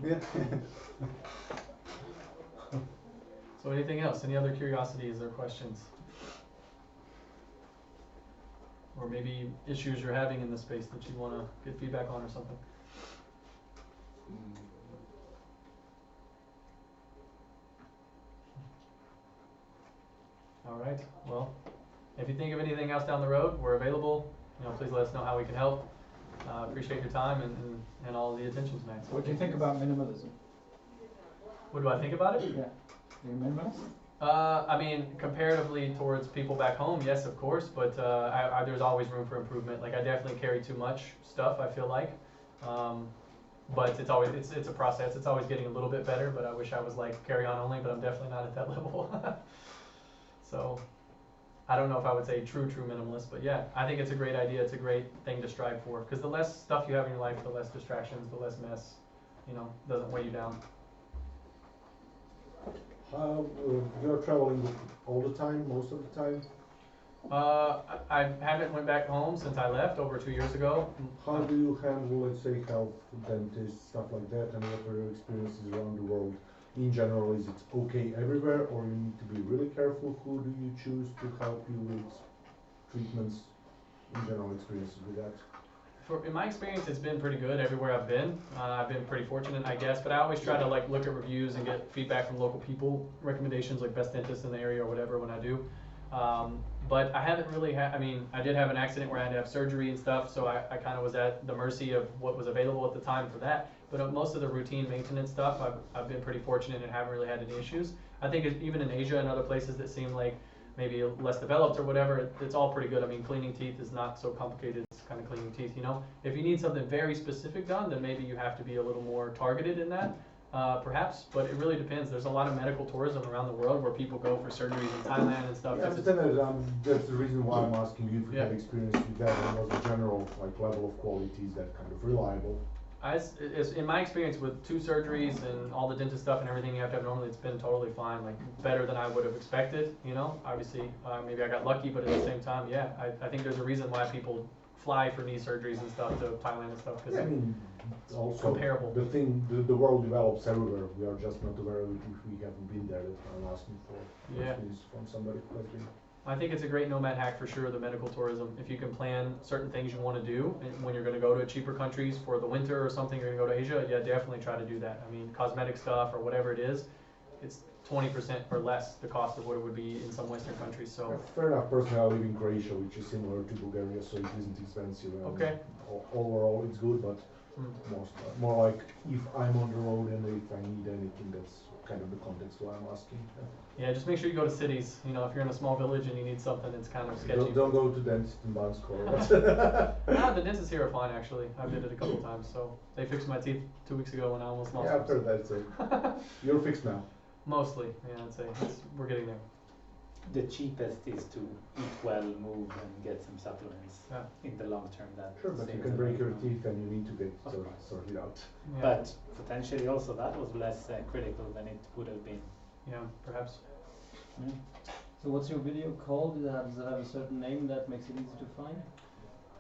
Yeah. So anything else? Any other curiosities or questions? Or maybe issues you're having in the space that you want to get feedback on or something? All right, well, if you think of anything else down the road, we're available. Please let us know how we can help. Appreciate your time and all the attention tonight. So What do you think about minimalism? What do I think about it? Yeah. Are you minimalist? I mean, comparatively towards people back home, yes, of course, but there's always room for improvement. Like I definitely carry too much stuff, I feel like. But it's a process. It's always getting a little bit better, but I wish I was like carry on only, but I'm definitely not at that level. So I don't know if I would say true minimalist, but yeah, I think it's a great idea. It's a great thing to strive for, because the less stuff you have in your life, the less distractions, the less mess, doesn't weigh you down. You're traveling all the time, most of the time? I haven't went back home since I left over 2 years ago. How do you handle, let's say, health, dentists, stuff like that, and what are your experiences around the world? In general, is it okay everywhere, or you need to be really careful? Who do you choose to help you with treatments? In general, experiences with that? In my experience, it's been pretty good everywhere I've been. I've been pretty fortunate, I guess, but I always try to like look at reviews and get feedback from local people, recommendations like best dentist in the area or whatever when I do. But I haven't really I did have an accident where I had to have surgery and stuff, so I kind of was at the mercy of what was available at the time for that. But most of the routine maintenance stuff, I've been pretty fortunate and haven't really had any issues. I think even in Asia and other places that seem like maybe less developed or whatever, it's all pretty good. I mean, cleaning teeth is not so complicated. It's kind of cleaning teeth, If you need something very specific done, then maybe you have to be a little more targeted in that, perhaps. But it really depends. There's a lot of medical tourism around the world where people go for surgeries in Thailand and stuff. Yeah, I understand that. That's the reason why I'm asking you if you have experience with that, and what the general level of quality is that kind of reliable. In my experience with 2 surgeries and all the dentist stuff and everything you have to have normally, it's been totally fine, like better than I would have expected, Obviously, maybe I got lucky, but at the same time, yeah, I think there's a reason why people fly for knee surgeries and stuff to Thailand and stuff, because it's also comparable. The world develops everywhere. We are just not aware of it if we haven't been there. That's what I'm asking for. From somebody who has been. I think it's a great nomad hack for sure, the medical tourism. If you can plan certain things you want to do when you're going to go to cheaper countries for the winter or something, you're going to go to Asia, yeah, definitely try to do that. I mean, cosmetic stuff or whatever it is, it's 20% or less the cost of what it would be in some Western countries. So fair enough. Personally, I live in Croatia, which is similar to Bulgaria, so it isn't expensive. Okay. Overall, it's good, but more like if I'm on the road and if I need anything, that's kind of the context why I'm asking. Yeah, just make sure you go to cities. If you're in a small village and you need something, it's kind of sketchy. Don't go to dentist in Bansko. No, the dentists here are fine actually. I've did it a couple times, so they fixed my teeth 2 weeks ago when I almost lost them. Yeah, I've heard that. So you're fixed now. Mostly, yeah, I'd say we're getting there. The cheapest is to eat well, move, and get some supplements. In the long term, that sure, but you can break your teeth and you need to get sorted out. Yeah. But potentially also that was less critical than it would have been. Yeah, perhaps. Yeah. So what's your video called? Does it have a certain name that makes it easy to find?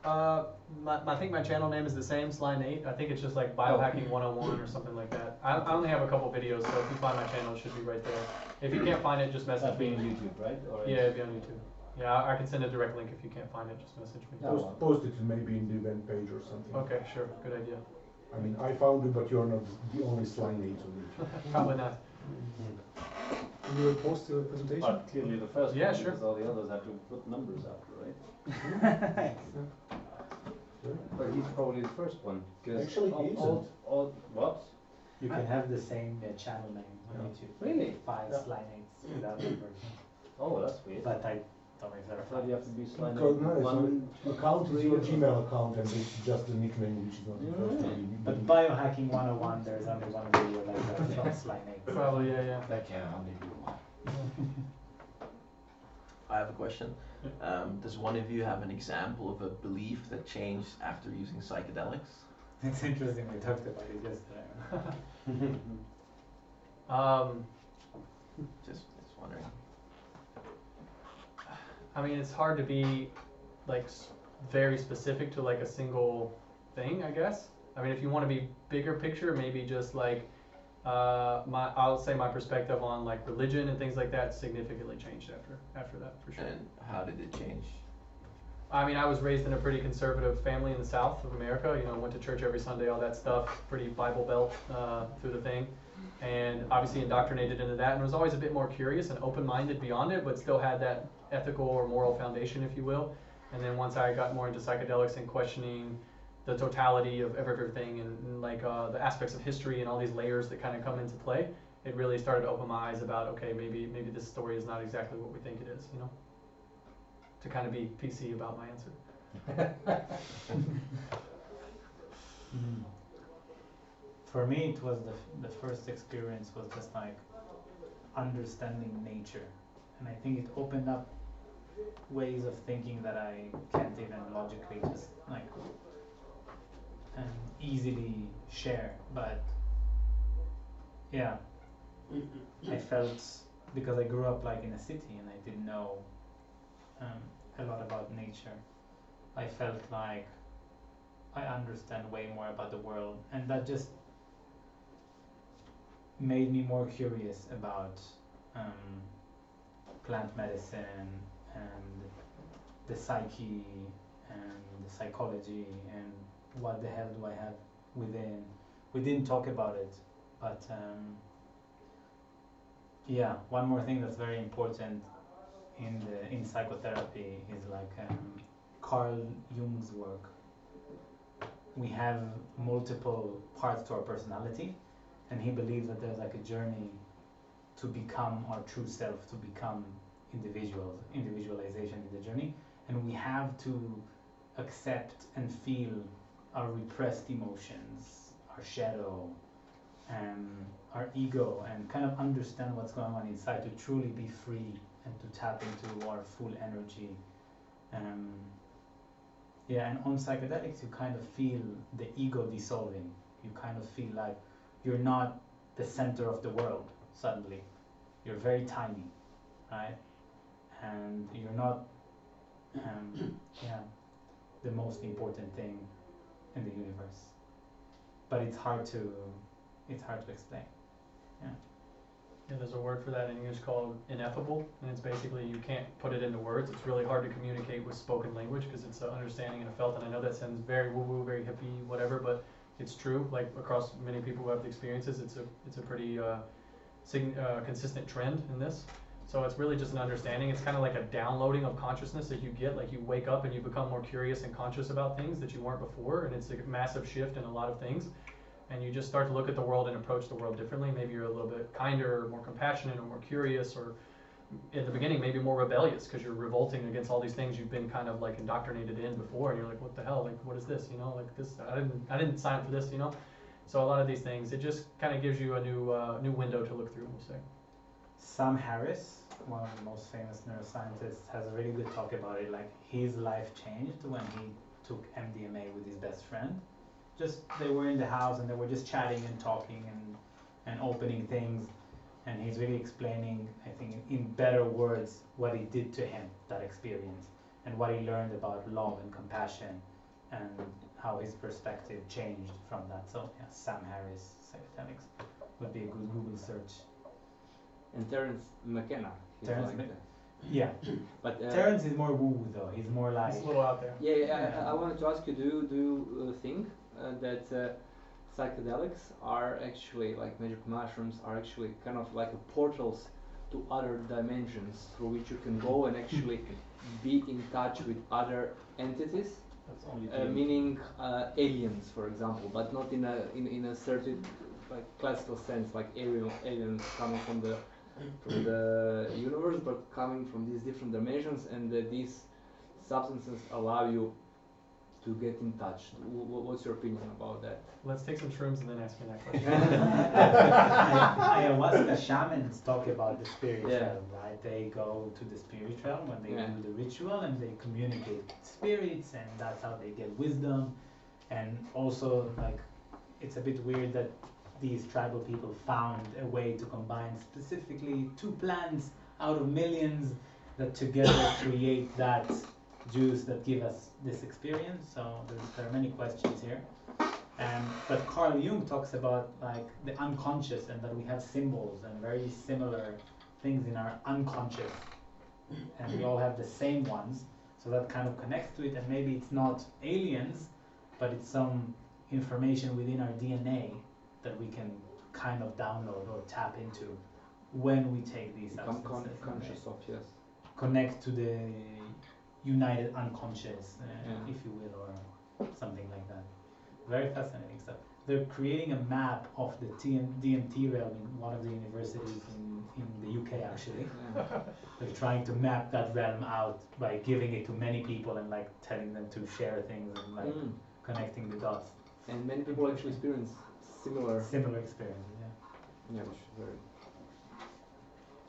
I think my channel name is the same, SlyNate. I think it's just like biohacking 101 or something like that. I only have a couple videos, so if you find my channel, it should be right there. If you can't find it, just message me. That'd be on YouTube, right? Or yeah, it'd be on YouTube. Yeah, I can send a direct link if you can't find it. Just message me. Post it maybe in the event page or something. Okay, sure. Good idea. I mean, I found it, but you're not the only SlyNate on YouTube. Probably not. You will post the presentation. But clearly the first Yeah, one, sure. because all the others have to put numbers after, right? But he's probably the first one. 'Cause Actually, he isn't. all what? You can have the same channel name on YouTube. Really? 5 Yeah. SlyNates without numbers. Oh, that's weird. But I don't know if I there are thought you have to be Because SlyNate no, one. so account is your Gmail account and it's just a nickname which is not supposed to be. But Biohacking 101, there's only one video like that from SlyNate. Probably, yeah. That can only be one. I have a question. Does one of you have an example of a belief that changed after using psychedelics? It's interesting, we talked about it yesterday. Just wondering. I mean, it's hard to be like very specific to like a single thing, I guess. I mean, if you want to be bigger picture, maybe just like I'll say my perspective on like religion and things like that significantly changed after that for sure. And how did it change? I mean, I was raised in a pretty conservative family in the South of America. You know, went to church every Sunday, all that stuff, pretty Bible belt through the thing, and obviously indoctrinated into that. And was always a bit more curious and open-minded beyond it, but still had that ethical or moral foundation, if you will. And then once I got more into psychedelics and questioning the totality of everything and like the aspects of history and all these layers that kind of come into play, it really started to open my eyes about, okay, maybe this story is not exactly what we think it is, you know? To kind of be PC about my answer. For me, it was the first experience was just like understanding nature, and I think it opened up ways of thinking that I can't even logically just like easily share. But yeah, I felt, because I grew up like in a city and I didn't know a lot about nature, I felt like I understand way more about the world, and that just made me more curious about plant medicine and the psyche and the psychology and what the hell do I have within. We didn't talk about it, but yeah, one more thing that's very important in psychotherapy is like Carl Jung's work. We have multiple parts to our personality, and he believes that there's like a journey to become our true self, to become individualization in the journey, and we have to accept and feel our repressed emotions, our shadow, our ego, and kind of understand what's going on inside to truly be free and to tap into our full energy. Yeah, and on psychedelics you kind of feel the ego dissolving. You kind of feel like you're not the center of the world suddenly. You're very tiny, right? And you're not the most important thing in the universe. But it's hard to explain. Yeah, there's a word for that in English called ineffable, and it's basically you can't put it into words. It's really hard to communicate with spoken language because it's an understanding and a felt. And I know that sounds very woo-woo, very hippie, whatever, but it's true. Like across many people who have the experiences, it's a pretty consistent trend in this. So it's really just an understanding. It's kind of like a downloading of consciousness that you get. Like you wake up and you become more curious and conscious about things that you weren't before, and it's a massive shift in a lot of things. And you just start to look at the world and approach the world differently. Maybe you're a little bit kinder, or more compassionate, or more curious, or in the beginning maybe more rebellious because you're revolting against all these things you've been kind of like indoctrinated in before, and you're like, what the hell? Like, what is this? You know, like this. I didn't sign up for this. You know. So a lot of these things, it just kind of gives you a new window to look through. We'll say. Sam Harris, one of the most famous neuroscientists, has a really good talk about it. Like his life changed when he took MDMA with his best friend. Just they were in the house and they were just chatting and talking and opening things, and he's really explaining, I think, in better words what it did to him, that experience, and what he learned about love and compassion, and how his perspective changed from that. So yeah, Sam Harris, psychedelics, would be a good Google search. And Terence McKenna. Yeah, but Terence is more woo though. He's more like. It's a little out there. Yeah, I wanted to ask you, do you think that psychedelics are actually, like magic mushrooms, are actually kind of like portals to other dimensions through which you can go and actually be in touch with other entities. That's only Meaning aliens, for example, but not in a certain like classical sense, like aliens coming from the universe, but coming from these different dimensions, and these substances allow you to get in touch. What's your opinion about that? Let's take some shrooms and then ask me that question. Ayahuasca shamans talk about the spirit Yeah. realm, right? They go to the spirit realm when they Yeah. do the ritual and they communicate with spirits, and that's how they get wisdom. And also, like, it's a bit weird that these tribal people found a way to combine specifically two plants out of millions that together create that juice that give us this experience. So there are many questions here. But Carl Jung talks about like the unconscious, and that we have symbols and very similar things in our unconscious, and we all have the same ones. So that kind of connects to it, and maybe it's not aliens, but it's some information within our DNA that we can kind of download or tap into when we take these Become substances. conscious of, yes. Connect to the united unconscious, Yeah. if you will, or something like that. Very fascinating stuff. They're creating a map of the DMT realm in one of the universities in the UK, actually. Yeah. They're trying to map that realm out by giving it to many people and like telling them to share things and like connecting the dots. And many people actually experience similar experiences, yeah. Yeah, which is very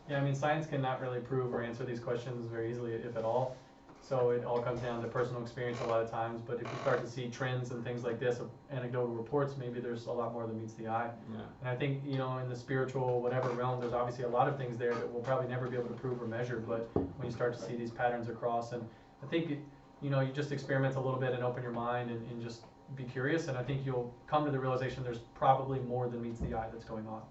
Yeah, I mean, science cannot really prove or answer these questions very easily, if at all. So it all comes down to personal experience a lot of times. But if you start to see trends and things like this of anecdotal reports, maybe there's a lot more than meets the eye. yeah. And I think, you know, in the spiritual whatever realm, there's obviously a lot of things there that we'll probably never be able to prove or measure. But when you start to see these patterns across, and I think, you know, you just experiment a little bit and open your mind and just be curious. And I think you'll come to the realization there's probably more than meets the eye that's going on.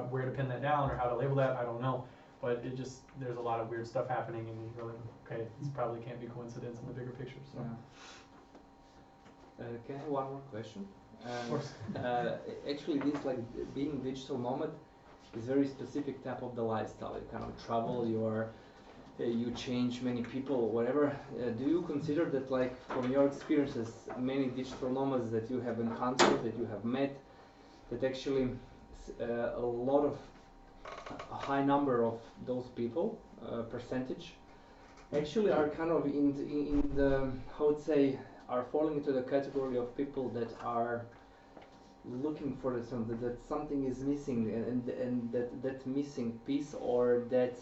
Where to pin that down or how to label that, I don't know. But it just, there's a lot of weird stuff happening, and you're like, okay, this probably can't be coincidence in the bigger picture. So. Yeah. Can I have one more question? Of course. Actually, this like being digital nomad is very specific type of the lifestyle. You kind of travel, you change many people, whatever. Do you consider that, like, from your experiences, many digital nomads that you have encountered, that you have met, that actually a high number of those people, percentage, actually are kind of in the how would say, are falling into the category of people that are looking for that something is missing, and that missing piece, or that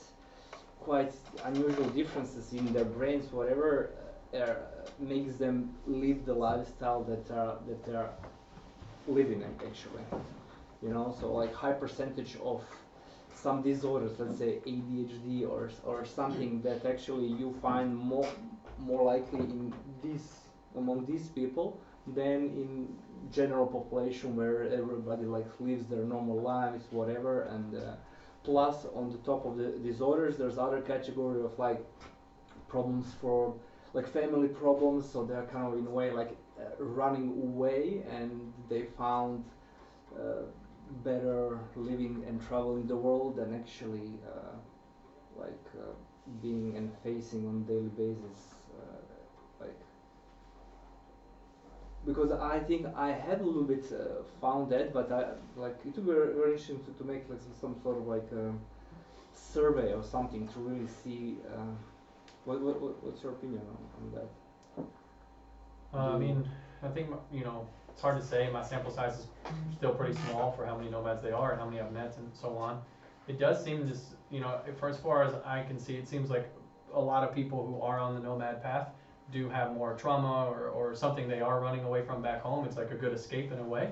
quite unusual differences in their brains, whatever, makes them live the lifestyle that they're living in, actually. You know, so like high percentage of some disorders, let's say ADHD or something, that actually you find more likely among these people than in general population, where everybody like lives their normal lives, whatever. And plus, on the top of the disorders, there's other category of like problems for like family problems. So they're kind of in a way like running away, and they found better living and traveling the world than actually being and facing on a daily basis, like, because I think I had a little bit found that, but it would be very interesting to make like some sort of like survey or something to really see what's your opinion on that. I mean, I think, you know, it's hard to say. My sample size is still pretty small for how many nomads they are and how many I've met and so on. It does seem just, you know, for as far as I can see, it seems like a lot of people who are on the nomad path do have more trauma or something they are running away from back home. It's like a good escape in a way.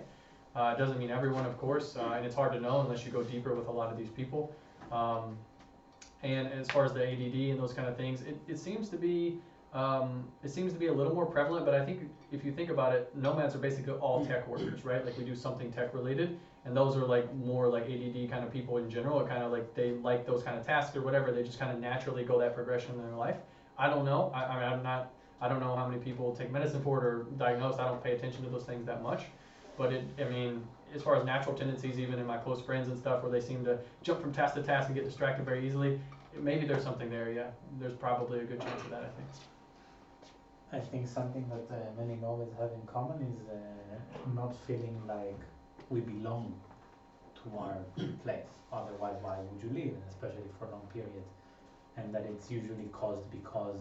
It doesn't mean everyone, of course, and it's hard to know unless you go deeper with a lot of these people. And as far as the ADD and those kind of things, it seems to be a little more prevalent. But I think if you think about it, nomads are basically all tech workers, right? Like we do something tech related, and those are like more like ADD kind of people in general. Kind of like they like those kind of tasks or whatever. They just kind of naturally go that progression in their life. I don't know. I don't know how many people take medicine for it or diagnosed. I don't pay attention to those things that much. But I mean, as far as natural tendencies, even in my close friends and stuff, where they seem to jump from task to task and get distracted very easily, maybe there's something there. Yeah, there's probably a good chance of that, I think. I think something that many nomads have in common is not feeling like we belong to our place. Otherwise, why would you leave, and especially for long periods? And that it's usually caused because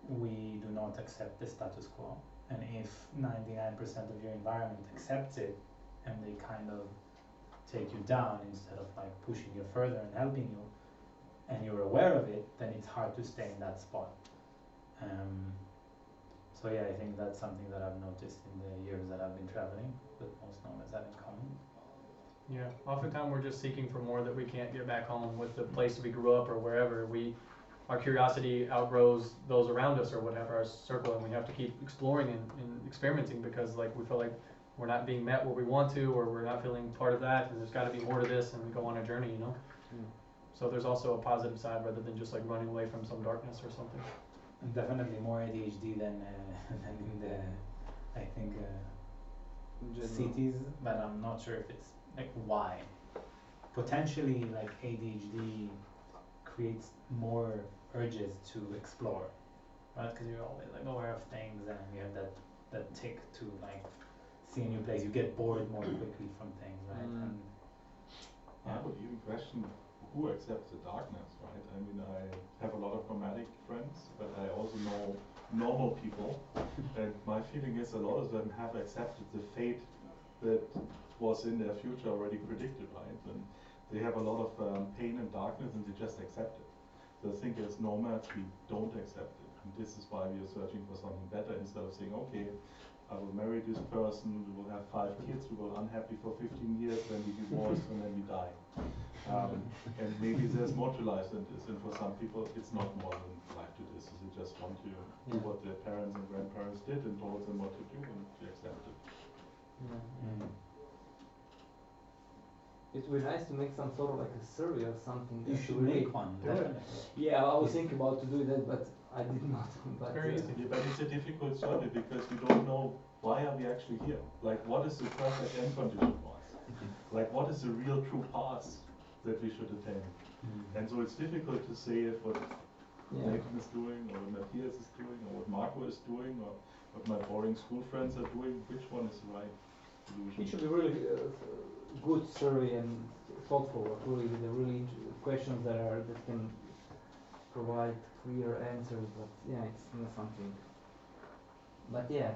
we do not accept the status quo. And if 99% of your environment accepts it, and they kind of take you down instead of like pushing you further and helping you, and you're aware of it, then it's hard to stay in that spot. So yeah, I think that's something that I've noticed in the years that I've been traveling, that most nomads have in common. Yeah, oftentimes we're just seeking for more that we can't get back home with the place we grew up or wherever. Our curiosity outgrows those around us or whatever, our circle, and we have to keep exploring and experimenting because like we feel like we're not being met where we want to, or we're not feeling part of that, and there's got to be more to this, and we go on a journey, you know? So there's also a positive side rather than just like running away from some darkness or something. And definitely more ADHD than in the, I think, cities, but I'm not sure if it's like why. Potentially, like ADHD creates more urges to explore, right? Because you're always like aware of things, and you have that tick to like see a new place. You get bored more quickly from things, right? And I would even question who accepts the darkness, right? I mean, I have a lot of nomadic friends, but I also know normal people, and my feeling is a lot of them have accepted the fate that was in their future already predicted, right? And they have a lot of pain and darkness, and they just accept it. So I think as nomads, we don't accept it, and this is why we are searching for something better instead of saying, okay, I will marry this person, we will have 5 kids, we will unhappy for 15 years, then we divorce, and then we die. And maybe there's more to life than this, and for some people it's not more than life to this. So they just want to do what their parents and grandparents did and told them what to do, and they accept it. It would be nice to make some sort of like a survey or something. you should make one, definitely. Yeah, I was thinking about to do that, but I did not. But Very easy. Yeah, but it's a difficult survey because we don't know why are we actually here. Like, what is the perfect end condition for us? Like, what is the real true path that we should attain? And so it's difficult to say if what Nathan is doing, or what Matthias is doing, or what Marco is doing, or what my boring school friends are doing, which one is the right solution. it should be really good survey and thoughtful, really, with the really questions that can provide clear answers. But yeah, it's not something. But yeah,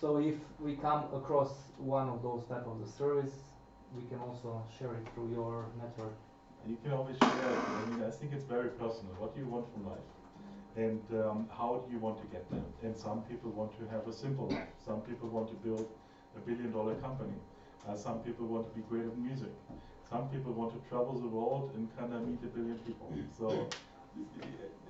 so if we come across one of those type of the surveys, we can also share it through your network. You can always share it. I mean, I think it's very personal. What do you want from life? And how do you want to get there? And some people want to have a simple life. Some people want to build a $1 billion company. Some people want to be great at music. Some people want to travel the world and kind of meet 1 billion people. So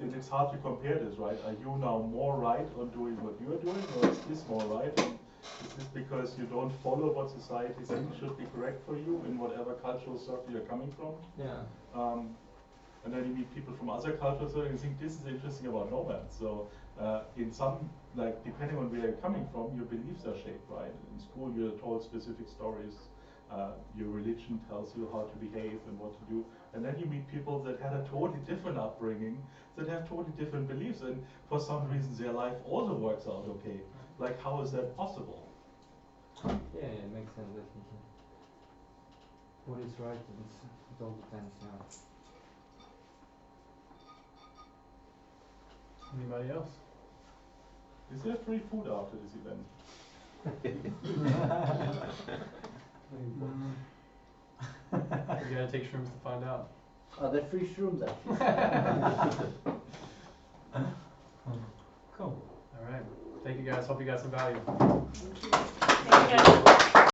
it's hard to compare this, right? Are you now more right on doing what you are doing, or is this more right? And is this because you don't follow what society thinks should be correct for you in whatever cultural circle you're coming from? Yeah. And then you meet people from other cultures and you think this is interesting about nomads. So in some, like depending on where you're coming from, your beliefs are shaped, right? In school you're told specific stories, your religion tells you how to behave and what to do. And then you meet people that had a totally different upbringing, that have totally different beliefs, and for some reasons their life also works out okay. Like, how is that possible? Yeah, it makes sense, definitely. What is right, it all depends, yeah. Anybody else? Is there free food after this event? You gotta take shrooms to find out. Are there free shrooms actually? Cool. All right. Thank you guys. Hope you got some value. Thank you.